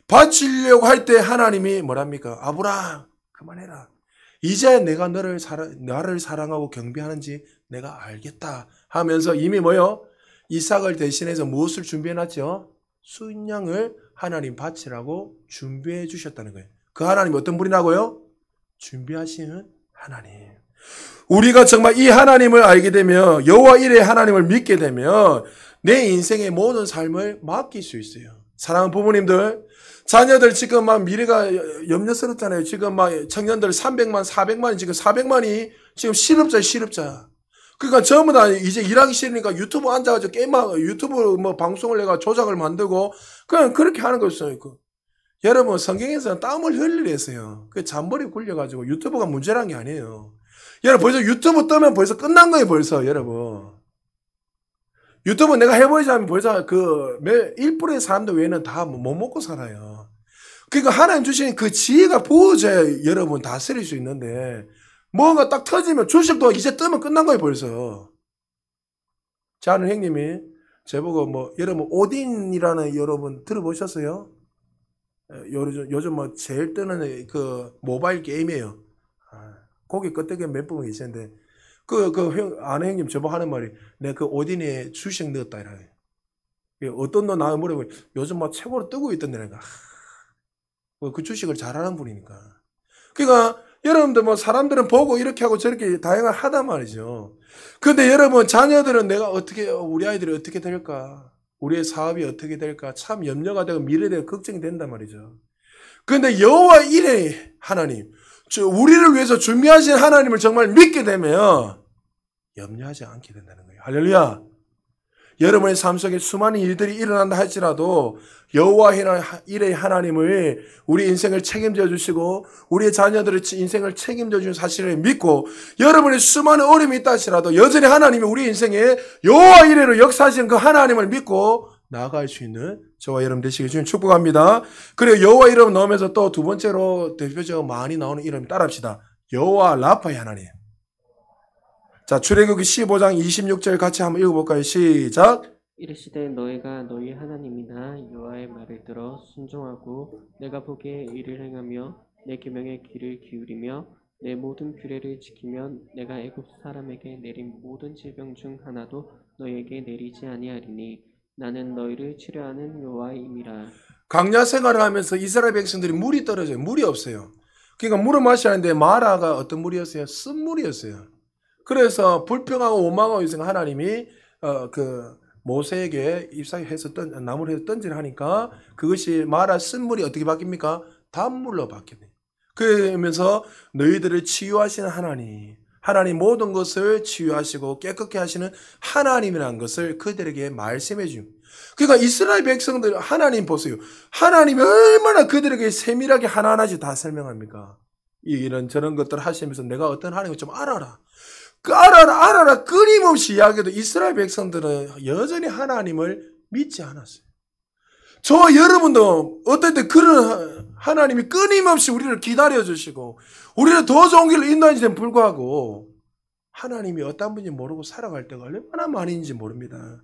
바치려고 할 때 하나님이 뭐랍니까? 아브라함 그만해라. 이제 내가 나를 사랑하고 경배하는지 내가 알겠다 하면서 이미 뭐요? 이삭을 대신해서 무엇을 준비해놨죠? 순양을 하나님 바치라고 준비해 주셨다는 거예요. 그 하나님이 어떤 분이라고요? 준비하시는 하나님. 우리가 정말 이 하나님을 알게 되면 여호와 이레 하나님을 믿게 되면 내 인생의 모든 삶을 맡길 수 있어요. 사랑하는 부모님들, 자녀들 지금 막 미래가 염려스럽잖아요. 지금 막 청년들 300만, 400만이 지금 400만이 지금 실업자. 그러니까 전부 다 이제 일하기 싫으니까 유튜브 앉아가지고 게임하고 유튜브 뭐 방송을 내가 조작을 만들고 그냥 그렇게 하는 거였어요. 여러분 성경에서는 땀을 흘리려 했어요. 그 잔머리 굴려가지고 유튜브가 문제란 게 아니에요. 여러분 벌써 유튜브 뜨면 벌써 끝난 거예요. 벌써 여러분. 유튜브 내가 해보자면 벌써 그 1%의 사람들 외에는 다 못 먹고 살아요. 그러니까 하나님 주신 그 지혜가 부어져야 여러분 다스릴 수 있는데 뭔가 딱 터지면 주식도 이제 뜨면 끝난 거예요 벌써. 제 아는 형님이 저보고 뭐 여러분 오딘이라는 여러분 들어보셨어요? 요즘 뭐 제일 뜨는 그 모바일 게임이에요. 거기 끄떡에 몇 분 계시는데 아는 형님 저보고 하는 말이 내가 그 오딘에 주식 넣었다 이래. 어떤 너 나를 물어보고 요즘 막 최고로 뜨고 있던데 내가 그 주식을 잘하는 분이니까. 그러니까 여러분들 뭐 사람들은 보고 이렇게 하고 저렇게 다양하게 하단 말이죠. 근데 여러분 자녀들은 내가 어떻게 우리 아이들이 어떻게 될까? 우리의 사업이 어떻게 될까? 참 염려가 되고 미래에 대해 걱정이 된단 말이죠. 근데 여호와 이레 하나님, 우리를 위해서 준비하신 하나님을 정말 믿게 되면 염려하지 않게 된다는 거예요. 할렐루야. 여러분의 삶 속에 수많은 일들이 일어난다 할지라도 여호와 이레 하나님을 우리 인생을 책임져 주시고 우리의 자녀들의 인생을 책임져 주는 사실을 믿고 여러분의 수많은 어려움이 있다 할지라도 여전히 하나님이 우리 인생에 여호와 이레로 역사하시는 그 하나님을 믿고 나아갈 수 있는 저와 여러분 되시길 주님 축복합니다. 그리고 여호와 이름 넣으면서 또 두 번째로 대표적으로 많이 나오는 이름 따라합시다. 여호와 라파의 하나님. 자, 출애굽기 15장 26절 같이 한번 읽어볼까요? 시작. 이르시되 너희가 너희 하나님이나 여호와의 말을 들어 순종하고 내가 보기에 이를 행하며 내 계명에 귀를 기울이며 내 모든 규례를 지키면 내가 애굽 사람에게 내린 모든 질병 중 하나도 너희에게 내리지 아니하리니 나는 너희를 치료하는 여호와임이라. 광야 생활을 하면서 이스라엘 백성들이 물이 떨어져요. 물이 없어요. 그러니까 물을 마셔야 하는데 마라가 어떤 물이었어요? 쓴물이었어요. 그래서 불평하고 원망하고 있으니까 하나님이 모세에게 잎사귀해서 나무를 해서 던지를 하니까 그것이 마라 쓴물이 어떻게 바뀝니까? 단물로 바뀌네. 그러면서 너희들을 치유하시는 하나님 모든 것을 치유하시고 깨끗게 하시는 하나님이라는 것을 그들에게 말씀해 줍니다. 그러니까 이스라엘 백성들 하나님 보세요. 하나님이 얼마나 그들에게 세밀하게 하나하나씩 다 설명합니까? 이런 저런 것들을 하시면서 내가 어떤 하나님을 좀 알아라. 알아라 끊임없이 이야기해도 이스라엘 백성들은 여전히 하나님을 믿지 않았어요. 저와 여러분도 어떨 때 그런 하나님이 끊임없이 우리를 기다려주시고 우리를 더 좋은 길로 인도하는지는 불구하고 하나님이 어떤 분인지 모르고 살아갈 때가 얼마나 많은지 모릅니다.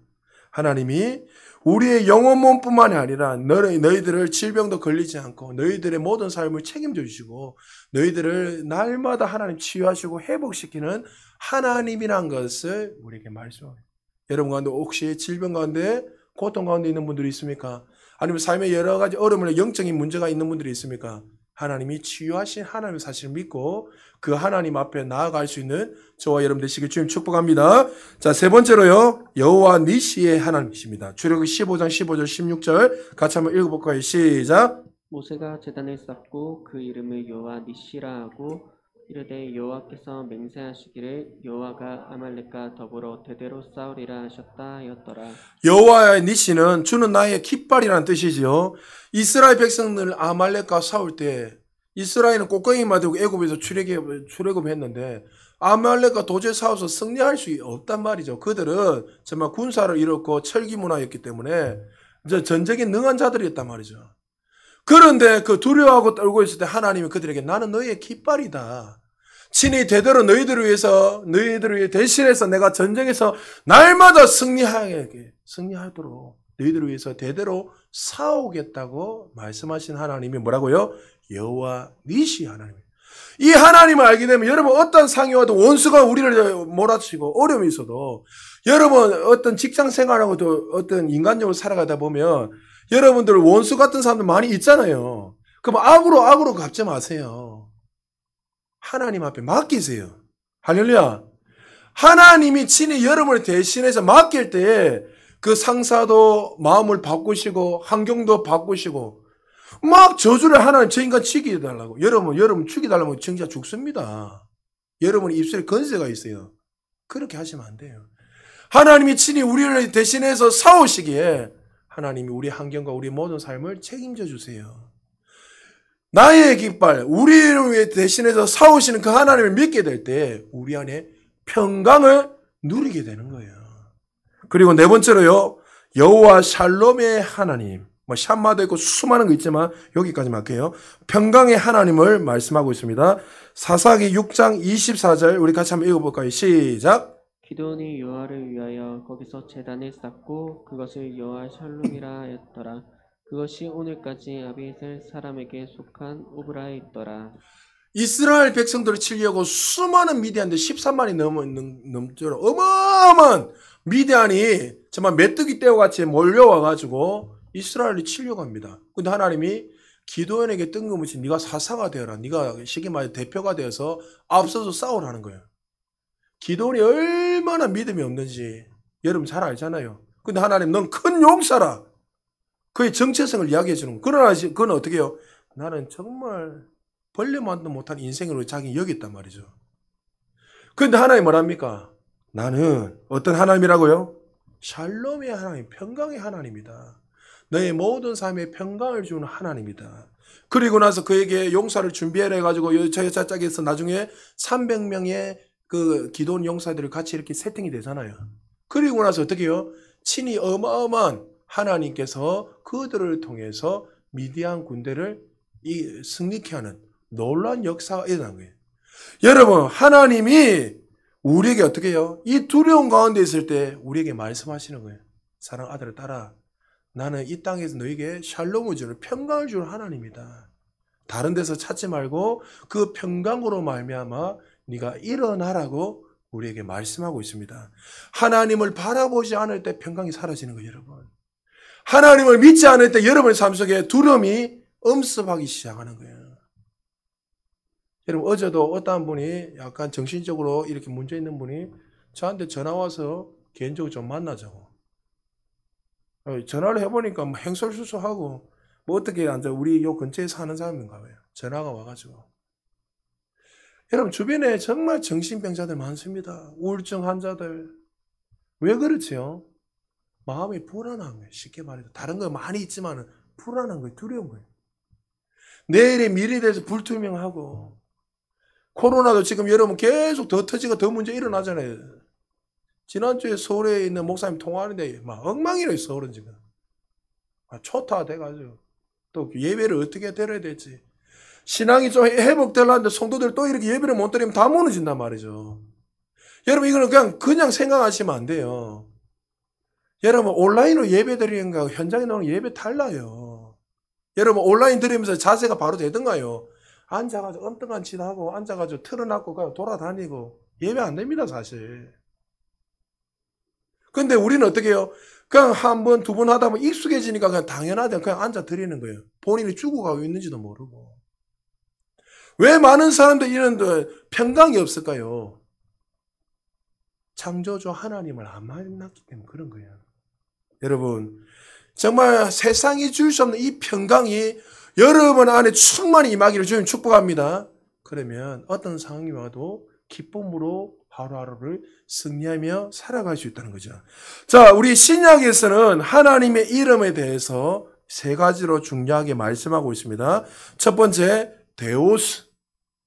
하나님이 우리의 영혼 몸뿐만이 아니라 너희들을 질병도 걸리지 않고 너희들의 모든 삶을 책임져 주시고 너희들을 날마다 하나님 치유하시고 회복시키는 하나님이란 것을 우리에게 말씀합니다. 여러분 가운데 혹시 질병 가운데 고통 가운데 있는 분들이 있습니까? 아니면 삶에 여러 가지 어려움이나 영적인 문제가 있는 분들이 있습니까? 하나님이 치유하신 하나님의 사실을 믿고 그 하나님 앞에 나아갈 수 있는 저와 여러분 되시길 주님 축복합니다. 자, 세 번째로요. 여호와 니시의 하나님이십니다. 출애굽기 15장 15절 16절 같이 한번 읽어볼까요? 시작. 모세가 제단을 쌓고 그 이름을 여호와 니시라 하고 이르되 여호와께서 맹세하시기를 여호와가 아말렉과 더불어 대대로 싸우리라 하셨다 하였더라. 여호와의 니시는 주는 나의 깃발이라는 뜻이지요. 이스라엘 백성들 아말렉과 싸울 때 이스라엘은 꽃갱이만 들고 애굽에서 출애굽했는데 아말렉과 도저히 싸워서 승리할 수 없단 말이죠. 그들은 정말 군사를 잃었고 철기 문화였기 때문에 이제 전쟁에 능한 자들이었단 말이죠. 그런데 그 두려워하고 떨고 있을 때 하나님이 그들에게 나는 너희의 깃발이다. 친히 대대로 너희들을 위해 대신해서 내가 전쟁에서 날마다 승리하도록 너희들을 위해서 대대로 싸우겠다고 말씀하신 하나님이 뭐라고요? 여호와 니시 하나님이에요. 이 하나님을 알게 되면 여러분 어떤 상이 와도 원수가 우리를 몰아치고 어려움이 있어도 여러분 어떤 직장 생활하고도 어떤 인간적으로 살아가다 보면 여러분들 원수 같은 사람들 많이 있잖아요. 그럼 악으로 갚지 마세요. 하나님 앞에 맡기세요. 할렐루야. 하나님이 친히 여러분을 대신해서 맡길 때에 그 상사도 마음을 바꾸시고 환경도 바꾸시고 막 저주를 하나님 저 인간 죽이달라고. 여러분 죽이달라면 진짜 죽습니다. 여러분 입술에 건세가 있어요. 그렇게 하시면 안 돼요. 하나님이 친히 우리를 대신해서 싸우시기에 하나님이 우리 환경과 우리 모든 삶을 책임져 주세요. 나의 깃발, 우리를 대신해서 싸우시는 그 하나님을 믿게 될 때 우리 안에 평강을 누리게 되는 거예요. 그리고 네 번째로요, 여호와 샬롬의 하나님. 뭐 샴마도 있고 수많은 거 있지만 여기까지만 할게요. 평강의 하나님을 말씀하고 있습니다. 사사기 6장 24절 우리 같이 한번 읽어볼까요? 시작. 기드온이 여호와를 위하여 거기서 제단을 쌓고 그것을 여호와 샬롬이라 하였더라. 그것이 오늘까지 아비에셀 사람에게 속한 오브라에 있더라. 이스라엘 백성들을 치려고 수많은 미디안들 13만이 넘도록 어마어마한 미디안이 정말 메뚜기 떼와 같이 몰려와가지고 이스라엘을 치려고 합니다. 근데 하나님이 기드온에게 뜬금없이 네가 사사가 되어라. 네가 쉽게 말해 대표가 되어서 앞서서 싸우라는 거예요. 기드온이 얼마나 믿음이 없는지 여러분 잘 알잖아요. 근데 하나님 넌 큰 용사라. 그의 정체성을 이야기해 주는 거예요. 그러나 그건 어떻게 해요? 나는 정말 벌레만도 못한 인생으로 자기 여겼단 말이죠. 그런데 하나님 뭐랍니까? 나는 어떤 하나님이라고요? 샬롬의 하나님, 평강의 하나님이다. 너의 모든 삶에 평강을 주는 하나님이다. 그리고 나서 그에게 용사를 준비해라 해가지고 저짝에서 나중에 300명의 그 기도원 용사들을 같이 이렇게 세팅이 되잖아요. 그리고 나서 어떻게 해요? 친히 어마어마한 하나님께서 그들을 통해서 미디안 군대를 승리케 하는 놀라운 역사가 일어난 거예요. 여러분, 하나님이 우리에게 어떻게 해요? 이 두려움 가운데 있을 때 우리에게 말씀하시는 거예요. 사랑 아들을 따라. 나는 이 땅에서 너에게 샬롬을 주는 평강을 주는 하나님이다. 다른 데서 찾지 말고 그 평강으로 말미암아 네가 일어나라고 우리에게 말씀하고 있습니다. 하나님을 바라보지 않을 때 평강이 사라지는 거예요, 여러분. 하나님을 믿지 않을 때 여러분의 삶 속에 두려움이 엄습하기 시작하는 거예요. 여러분, 어제도 어떤 분이 약간 정신적으로 이렇게 문제 있는 분이 저한테 전화 와서 개인적으로 좀 만나자고. 전화를 해보니까 뭐 행설수설하고 뭐 어떻게 앉아 우리 요 근처에 사는 사람인가 봐요. 전화가 와가지고. 여러분, 주변에 정말 정신병자들 많습니다. 우울증 환자들. 왜 그렇지요? 마음이 불안한 거예요. 쉽게 말해서. 다른 거 많이 있지만 불안한 거예요. 두려운 거예요. 내일의 미래에 대해서 불투명하고. 코로나도 지금 여러분 계속 더 터지고 더 문제 일어나잖아요. 지난주에 서울에 있는 목사님 통화하는데 막 엉망이래요. 서울은 지금. 초토화 돼가지고. 또 예배를 어떻게 드려야 될지. 신앙이 좀 회복되려는데 성도들 또 이렇게 예배를 못 드리면 다 무너진단 말이죠. 여러분, 이거는 그냥 생각하시면 안 돼요. 여러분, 온라인으로 예배 드리는 거하고 현장에 나오는 예배 달라요. 여러분, 온라인 드리면서 자세가 바로 되던가요? 앉아가지고 엉뚱한 짓 하고 앉아가지고 틀어놨고 그냥 돌아다니고 예배 안 됩니다, 사실. 근데 우리는 어떻게 해요? 그냥 한 번, 두 번 하다 보면 익숙해지니까 그냥 당연하다 그냥 앉아 드리는 거예요. 본인이 죽어가고 있는지도 모르고. 왜 많은 사람들이 이런 평강이 없을까요? 창조주 하나님을 안 만났기 때문에 그런 거예요. 여러분, 정말 세상이 줄 수 없는 이 평강이 여러분 안에 충만히 임하기를 주님 축복합니다. 그러면 어떤 상황이 와도 기쁨으로 하루하루를 승리하며 살아갈 수 있다는 거죠. 자, 우리 신약에서는 하나님의 이름에 대해서 세 가지로 중요하게 말씀하고 있습니다. 첫 번째, 데오스,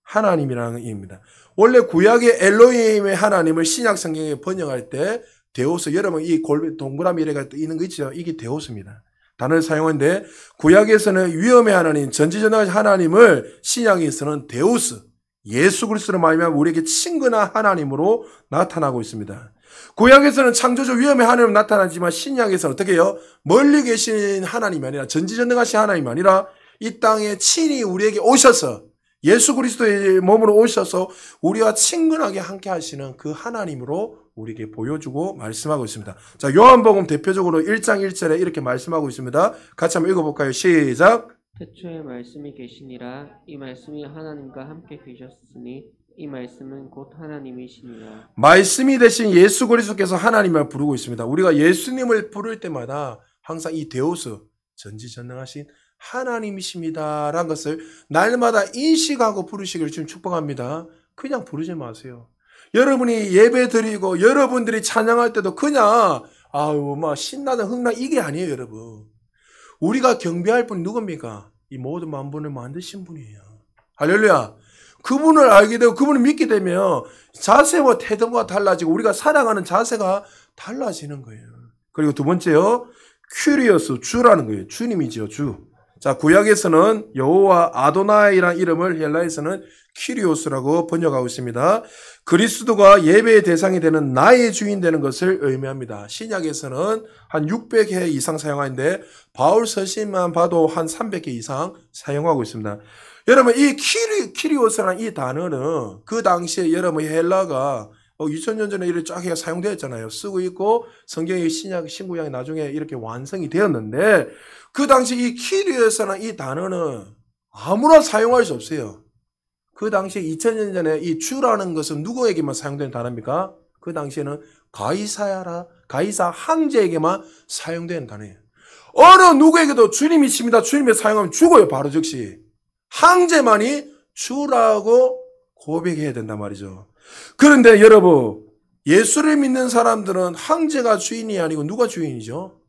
하나님이라는 의미입니다. 원래 구약의 엘로힘의 하나님을 신약 성경에 번역할 때 데오스, 여러분 이 동그라미 이래가 있는 거 있죠? 이게 데오스입니다. 단어를 사용하는데 구약에서는 위엄의 하나님, 전지전능하신 하나님을 신약에서는 데오스, 예수 그리스도로 말미암아 우리에게 친근한 하나님으로 나타나고 있습니다. 구약에서는 창조주 위엄의 하나님으로 나타나지만 신약에서는 어떻게 해요? 멀리 계신 하나님이 아니라 전지전능하신 하나님이 아니라 이 땅에 친히 우리에게 오셔서 예수 그리스도의 몸으로 오셔서 우리와 친근하게 함께 하시는 그 하나님으로 우리에게 보여주고 말씀하고 있습니다. 자, 요한복음 대표적으로 1장 1절에 이렇게 말씀하고 있습니다. 같이 한번 읽어볼까요? 시작. 태초에 말씀이 계시니라. 이 말씀이 하나님과 함께 계셨으니 이 말씀은 곧 하나님이시니라. 말씀이 되신 예수 그리스도께서 하나님을 부르고 있습니다. 우리가 예수님을 부를 때마다 항상 이 데오스, 전지전능하신 하나님이십니다라는 것을 날마다 인식하고 부르시기를 지금 축복합니다. 그냥 부르지 마세요. 여러분이 예배 드리고 여러분들이 찬양할 때도 그냥 아유 막 신나든 흥나 이게 아니에요, 여러분. 우리가 경배할 분이 누굽니까? 이 모든 만분을 만드신 분이에요. 할렐루야. 그분을 알게 되고 그분을 믿게 되면 자세와 태도가 달라지고 우리가 살아가는 자세가 달라지는 거예요. 그리고 두 번째요. 큐리오스, 주라는 거예요. 주님이지요, 주. 자, 구약에서는 여호와 아도나이라는 이름을 헬라에서는 큐리오스라고 번역하고 있습니다. 그리스도가 예배의 대상이 되는 나의 주인 되는 것을 의미합니다. 신약에서는 한 600회 이상 사용하는데 바울 서신만 봐도 한 300개 이상 사용하고 있습니다. 여러분 이 키리오스라는 이 단어는 그 당시에 여러분 헬라가 2000년 전에 이렇게 쫙 사용되었잖아요. 쓰고 있고 성경의 신약 신구약이 나중에 이렇게 완성이 되었는데 그 당시 이 키리오스라는 이 단어는 아무나 사용할 수 없어요. 그 당시에 2000년 전에 이 주라는 것은 누구에게만 사용되는 단어입니까? 그 당시에는 가이사 황제에게만 사용되는 단어예요. 어느 누구에게도 주님이십니다. 주님을 사용하면 죽어요. 바로 즉시. 황제만이 주라고 고백해야 된단 말이죠. 그런데 여러분, 예수를 믿는 사람들은 황제가 주인이 아니고 누가 주인이죠?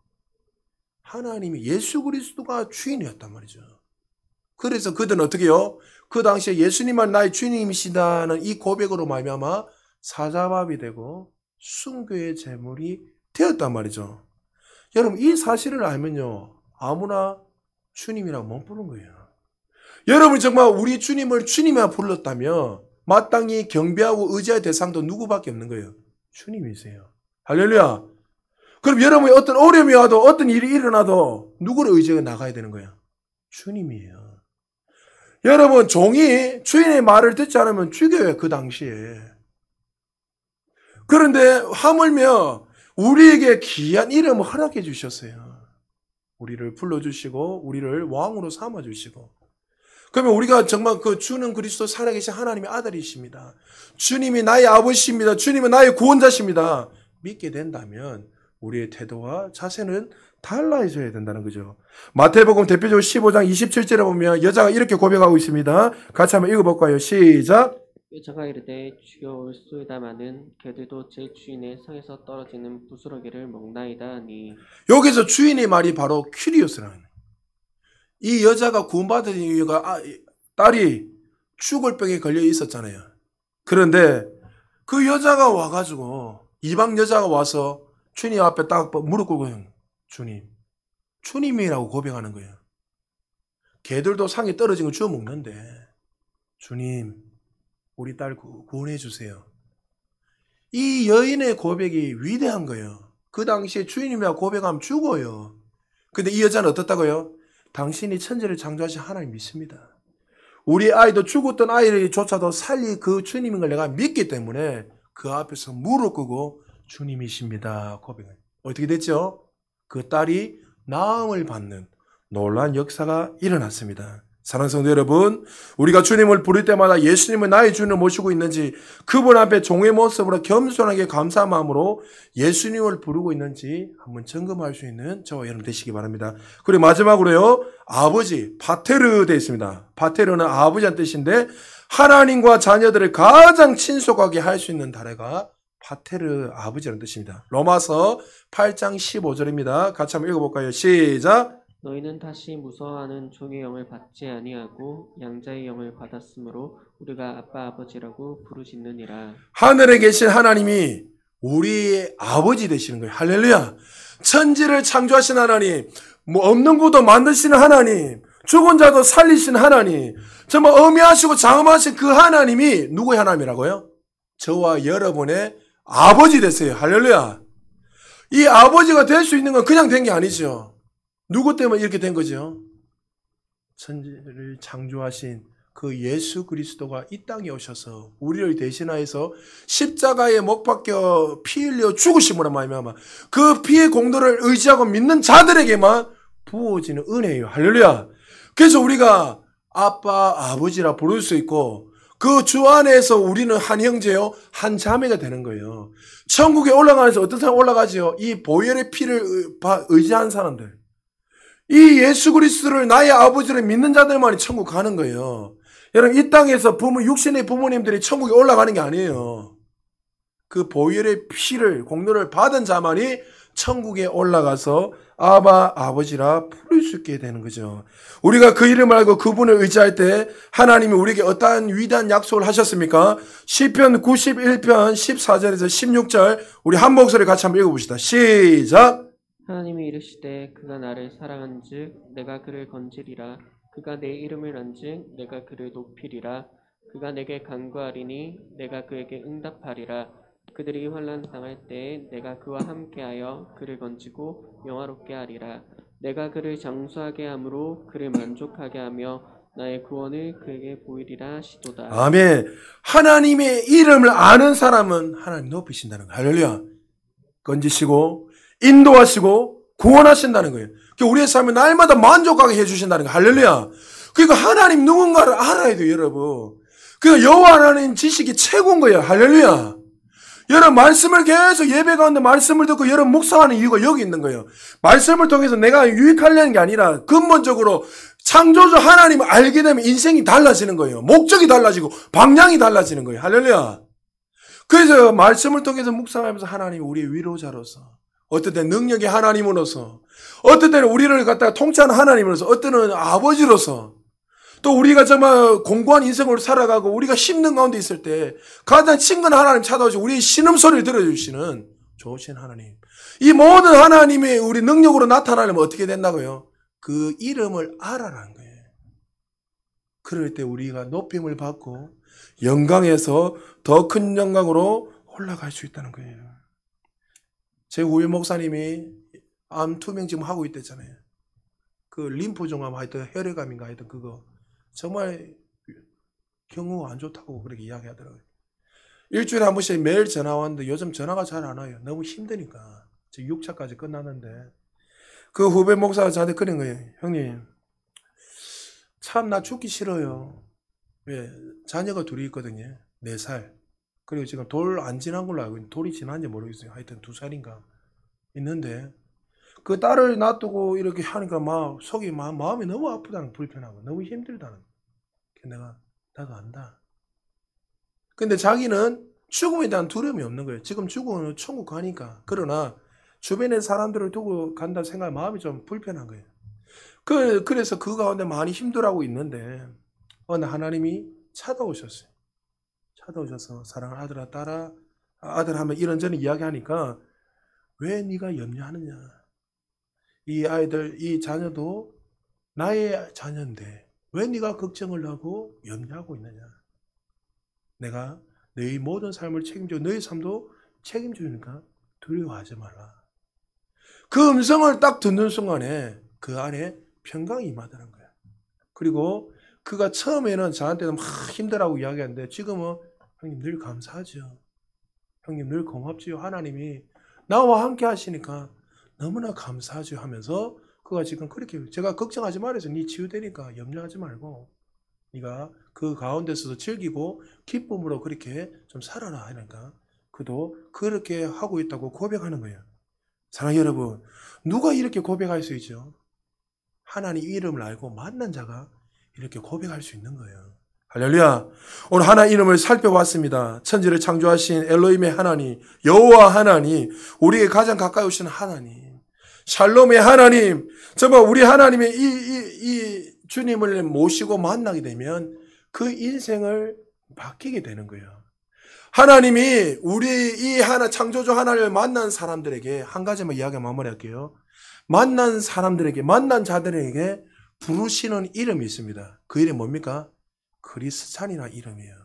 하나님이 예수 그리스도가 주인이었단 말이죠. 그래서 그들은 어떻게 해요? 그 당시에 예수님만 나의 주님이시다는 이 고백으로 말미암아 사자밥이 되고 순교의 제물이 되었단 말이죠. 여러분 이 사실을 알면요 아무나 주님이라고 못 부르는 거예요. 여러분이 정말 우리 주님을 주님이라 불렀다면 마땅히 경배하고 의지할 대상도 누구밖에 없는 거예요. 주님이세요. 할렐루야. 그럼 여러분이 어떤 어려움이 와도 어떤 일이 일어나도 누구를 의지해 나가야 되는 거예요? 주님이에요. 여러분 종이 주인의 말을 듣지 않으면 죽여요. 그 당시에. 그런데 하물며 우리에게 귀한 이름을 허락해 주셨어요. 우리를 불러주시고 우리를 왕으로 삼아주시고 그러면 우리가 정말 그 주는 그리스도 살아계신 하나님의 아들이십니다. 주님이 나의 아버지십니다. 주님은 나의 구원자십니다. 믿게 된다면 우리의 태도와 자세는 달라져야 된다는 거죠. 마태복음 대표적으로 15장 27절에 보면 여자가 이렇게 고백하고 있습니다. 같이 한번 읽어볼까요? 시작. 여자가 이르되 주여 올소이다마는 개들도 제 주인의 성에서 떨어지는 부스러기를 먹나이다 하니. 여기서 주인의 말이 바로 큐리오스라는 거예요. 이 여자가 구원받은 이유가 딸이 죽을 병에 걸려 있었잖아요. 그런데 그 여자가 와가지고 이방 여자가 와서 주님 앞에 딱 무릎 꿇고 주님이라고 고백하는 거예요. 개들도 상에 떨어진 거 주워 먹는데 주님 우리 딸 구원해 주세요. 이 여인의 고백이 위대한 거예요. 그 당시에 주님이라고 고백하면 죽어요. 근데 이 여자는 어떻다고요? 당신이 천지를 창조하신 하나님 믿습니다. 우리 아이도 죽었던 아이조차도 살리 그 주님인 걸 내가 믿기 때문에 그 앞에서 무릎 꿇고 주님이십니다. 고백을. 어떻게 됐죠? 그 딸이 나음을 받는 놀라운 역사가 일어났습니다. 사랑하는 성도 여러분, 우리가 주님을 부를 때마다 예수님을 나의 주인을 모시고 있는지 그분 앞에 종의 모습으로 겸손하게 감사한 마음으로 예수님을 부르고 있는지 한번 점검할 수 있는 저와 여러분 되시기 바랍니다. 그리고 마지막으로요, 아버지, 파테르 되어 있습니다. 파테르는 아버지란 뜻인데 하나님과 자녀들을 가장 친속하게 할 수 있는 단어가 파테르 아버지라는 뜻입니다. 로마서 8장 15절입니다. 같이 한번 읽어볼까요? 시작. 너희는 다시 무서워하는 종의 영을 받지 아니하고 양자의 영을 받았으므로 우리가 아빠 아버지라고 부르짖느니라. 하늘에 계신 하나님이 우리의 아버지 되시는 거예요. 할렐루야. 천지를 창조하신 하나님, 없는 것도 만드시는 하나님, 죽은 자도 살리신 하나님, 정말 어미하시고 장엄하신 그 하나님이 누구의 하나님이라고요? 저와 여러분의 아버지 되세요. 할렐루야. 이 아버지가 될 수 있는 건 그냥 된 게 아니죠. 누구 때문에 이렇게 된 거죠? 천지를 창조하신 그 예수 그리스도가 이 땅에 오셔서 우리를 대신하여서 십자가에 못 박혀 피 흘려 죽으심으로 말미암아 그 피의 공로를 의지하고 믿는 자들에게만 부어지는 은혜예요. 할렐루야. 그래서 우리가 아빠, 아버지라 부를 수 있고 그 주 안에서 우리는 한 형제요, 한 자매가 되는 거예요. 천국에 올라가면서 어떤 사람 올라가지요? 이 보혈의 피를 의지한 사람들. 이 예수 그리스도를 나의 아버지를 믿는 자들만이 천국 가는 거예요. 여러분, 이 땅에서 육신의 부모님들이 천국에 올라가는 게 아니에요. 그 보혈의 피를, 공로를 받은 자만이 천국에 올라가서 아바, 아버지라 부를 수 있게 되는 거죠. 우리가 그 이름을 알고 그분을 의지할 때 하나님이 우리에게 어떠한 위대한 약속을 하셨습니까? 시편 91편 14절에서 16절 우리 한 목소리 같이 한번 읽어봅시다. 시작! 하나님이 이르시되 그가 나를 사랑한즉 내가 그를 건지리라. 그가 내 이름을 안즉 내가 그를 높이리라. 그가 내게 간구하리니 내가 그에게 응답하리라. 그들이 환난 당할 때에 내가 그와 함께하여 그를 건지고 영화롭게 하리라. 내가 그를 장수하게 함으로 그를 만족하게 하며 나의 구원을 그에게 보이리라 하시도다. 아멘. 하나님의 이름을 아는 사람은 하나님 높이신다는 거예요. 할렐루야. 건지시고 인도하시고 구원하신다는 거예요. 우리의 삶을 날마다 만족하게 해주신다는 거예요. 할렐루야. 그러니까 하나님 누군가를 알아야 돼요, 여러분. 그러니까 여호와 하나님 지식이 최고인 거예요. 할렐루야. 여러분, 말씀을 계속 예배 가운데 말씀을 듣고 여러분 묵상하는 이유가 여기 있는 거예요. 말씀을 통해서 내가 유익하려는 게 아니라 근본적으로 창조주 하나님을 알게 되면 인생이 달라지는 거예요. 목적이 달라지고 방향이 달라지는 거예요. 할렐루야. 그래서 말씀을 통해서 묵상하면서 하나님이 우리의 위로자로서, 어떨 때는 능력의 하나님으로서, 어떨 때는 우리를 갖다가 통치하는 하나님으로서, 어떨 때는 아버지로서, 또 우리가 정말 공고한 인생을 살아가고 우리가 힘든 가운데 있을 때 가장 친근한 하나님 찾아오시고 우리의 신음소리를 들어주시는 좋으신 하나님. 이 모든 하나님의 우리 능력으로 나타나려면 어떻게 된다고요? 그 이름을 알아라는 거예요. 그럴 때 우리가 높임을 받고 영광에서 더 큰 영광으로 올라갈 수 있다는 거예요. 제 후배 목사님이 암 투명 지금 하고 있댔잖아요. 그 림프종암 하여튼 혈액암인가 하여튼 그거 정말 경우가 안 좋다고 그렇게 이야기하더라고요. 일주일에 한 번씩 매일 전화 왔는데 요즘 전화가 잘 안 와요. 너무 힘드니까. 지금 6차까지 끝났는데 그 후배 목사가 저한테 그런 거예요. 형님, 참 나 죽기 싫어요. 왜? 자녀가 둘이 있거든요. 4살. 그리고 지금 돌 안 지난 걸로 알고 있는데 돌이 지난지 모르겠어요. 하여튼 2살인가 있는데 그 딸을 놔두고 이렇게 하니까 막 속이 마음이 너무 아프다는, 불편하고 너무 힘들다는. 내가 나도 안다. 근데 자기는 죽음에 대한 두려움이 없는 거예요. 지금 죽으면 천국 가니까. 그러나 주변의 사람들을 두고 간다 생각 마음이 좀 불편한 거예요. 그래서 그 가운데 많이 힘들어하고 있는데 어느 하나님이 찾아오셨어요. 찾아오셔서 사랑하는 아들아 딸아, 아들 하면 이런저런 이야기하니까 왜 네가 염려하느냐. 이 아이들, 이 자녀도 나의 자녀인데 왜 네가 걱정을 하고 염려하고 있느냐. 내가 너희 모든 삶을 책임져 너희 삶도 책임지니까 두려워하지 말라. 그 음성을 딱 듣는 순간에 그 안에 평강이 임하더라는 거야. 그리고 그가 처음에는 저한테는 막 힘들다고 이야기하는데 지금은 형님 늘 감사하죠. 형님 늘 고맙지요. 하나님이 나와 함께 하시니까 너무나 감사하죠 하면서 그가 지금 그렇게 제가 걱정하지 말아서 네 치유되니까 염려하지 말고 네가 그 가운데서도 즐기고 기쁨으로 그렇게 좀 살아라 하니까 그도 그렇게 하고 있다고 고백하는 거예요. 사랑하는 여러분, 누가 이렇게 고백할 수 있죠? 하나님 이름을 알고 만난 자가 이렇게 고백할 수 있는 거예요. 할렐루야. 오늘 하나님 이름을 살펴봤습니다. 천지를 창조하신 엘로힘의 하나님, 여호와 하나님, 우리에게 가장 가까이 오시는 하나님, 샬롬의 하나님. 정말 우리 하나님의 이 주님을 모시고 만나게 되면 그 인생을 바뀌게 되는 거예요. 하나님이 우리 이 하나 창조주 하나님을 만난 사람들에게 한 가지만 이야기 마무리할게요. 만난 사람들에게, 만난 자들에게 부르시는 이름이 있습니다. 그 이름이 뭡니까? 그리스찬이라는 이름이에요.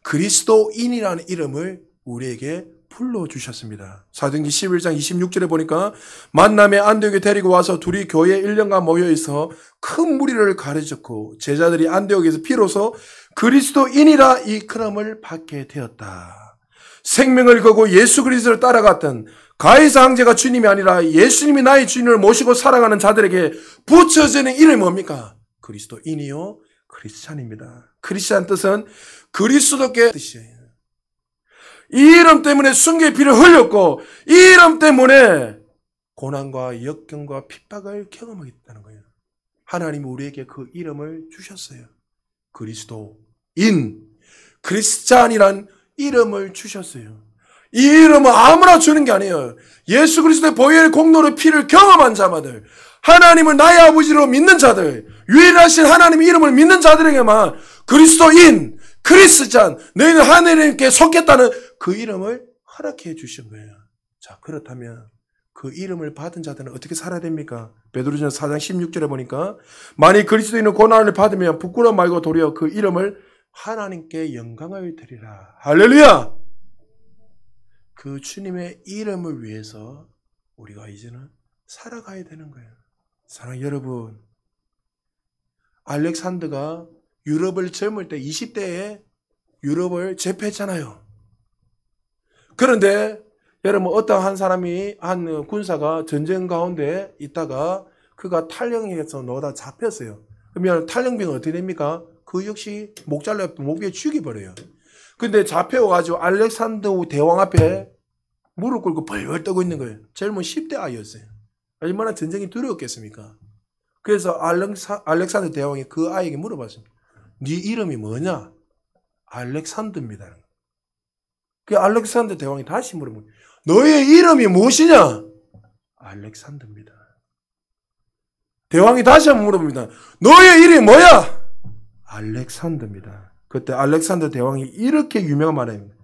그리스도인이라는 이름을 우리에게 불러주셨습니다. 사도행전 11장 26절에 보니까 만남의 안디옥에 데리고 와서 둘이 교회에 1년간 모여있어 큰 무리를 가르쳤고 제자들이 안디옥에서 비로소 그리스도인이라 이 이름을 받게 되었다. 생명을 거고 예수 그리스도를 따라갔던 가이사 황제가 주님이 아니라 예수님이 나의 주님을 모시고 살아가는 자들에게 붙여지는 이름이 뭡니까? 그리스도인이요 그리스찬입니다. 크리스찬 뜻은 그리스도께 뜻이에요. 이 이름 때문에 순교의 피를 흘렸고 이 이름 때문에 고난과 역경과 핍박을 경험하겠다는 거예요. 하나님이 우리에게 그 이름을 주셨어요. 그리스도인, 크리스찬이란 이름을 주셨어요. 이 이름은 아무나 주는 게 아니에요. 예수 그리스도의 보혈의 공로로 피를 경험한 자마들, 하나님을 나의 아버지로 믿는 자들, 유일하신 하나님의 이름을 믿는 자들에게만 그리스도인, 크리스찬, 너희는 하나님께 속했다는 그 이름을 허락해 주신 거예요. 자, 그렇다면 그 이름을 받은 자들은 어떻게 살아야 됩니까? 베드로전서 4장 16절에 보니까 만일 그리스도인은 고난을 받으면 부끄러움 말고 도리어 그 이름을 하나님께 영광을 드리라. 할렐루야! 그 주님의 이름을 위해서 우리가 이제는 살아가야 되는 거예요. 사랑하는 여러분, 알렉산더가 유럽을 젊을 때 20대에 유럽을 제패했잖아요. 그런데 여러분, 어떤 한 사람이, 한 군사가 전쟁 가운데 있다가 그가 탈영해서 넣어다 잡혔어요. 그러면 탈영병은 어떻게 됩니까? 그 역시 목 잘라 목에 죽여버려요. 근데 잡혀가지고 알렉산더 대왕 앞에 무릎 꿇고 벌벌 떠고 있는 거예요. 젊은 10대 아이였어요. 얼마나 전쟁이 두려웠겠습니까? 그래서 알렉산더 대왕이 그 아이에게 물어봤습니다. 네 이름이 뭐냐? 알렉산더입니다. 그 알렉산더 대왕이 다시 물어봅니다. 너의 이름이 무엇이냐? 알렉산더입니다. 대왕이 다시 한번 물어봅니다. 너의 이름이 뭐야? 알렉산더입니다. 그때 알렉산더 대왕이 이렇게 유명한 말을 합니다.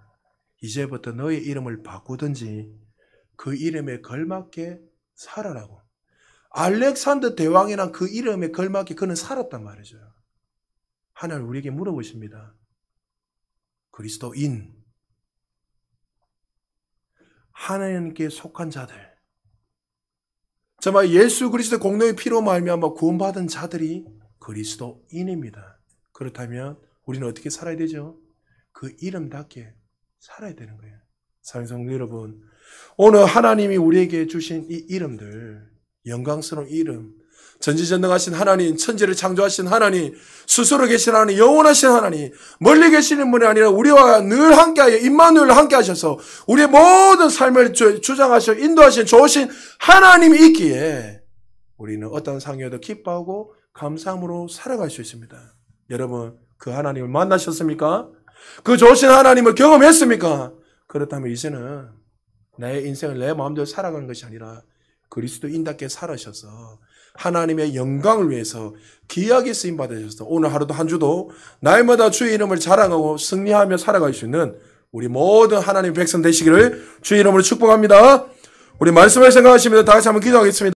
이제부터 너의 이름을 바꾸든지 그 이름에 걸맞게 살아라고. 알렉산더 대왕이란 그 이름에 걸맞게 그는 살았단 말이죠. 하나님 우리에게 물어보십니다. 그리스도인, 하나님께 속한 자들, 정말 예수 그리스도의 공로의 피로 말미암아 구원받은 자들이 그리스도인입니다. 그렇다면 우리는 어떻게 살아야 되죠? 그 이름답게 살아야 되는 거예요. 사랑하는 성도 여러분, 오늘 하나님이 우리에게 주신 이 이름들, 영광스러운 이름, 전지전능하신 하나님, 천지를 창조하신 하나님, 스스로 계신 하나님, 영원하신 하나님, 멀리 계시는 분이 아니라 우리와 늘 함께하여 임마누엘 함께 하셔서 우리의 모든 삶을 주장하시고 인도하신 좋으신 하나님이 있기에 우리는 어떤 상황에도 기뻐하고 감사함으로 살아갈 수 있습니다. 여러분, 그 하나님을 만나셨습니까? 그 좋으신 하나님을 경험했습니까? 그렇다면 이제는 내 인생을 내 마음대로 살아가는 것이 아니라 그리스도인답게 살아셔서 하나님의 영광을 위해서 귀하게 쓰임 받으셔서 오늘 하루도 한 주도 날마다 주의 이름을 자랑하고 승리하며 살아갈 수 있는 우리 모든 하나님의 백성 되시기를 주의 이름으로 축복합니다. 우리 말씀을 생각하시면서 다 같이 한번 기도하겠습니다.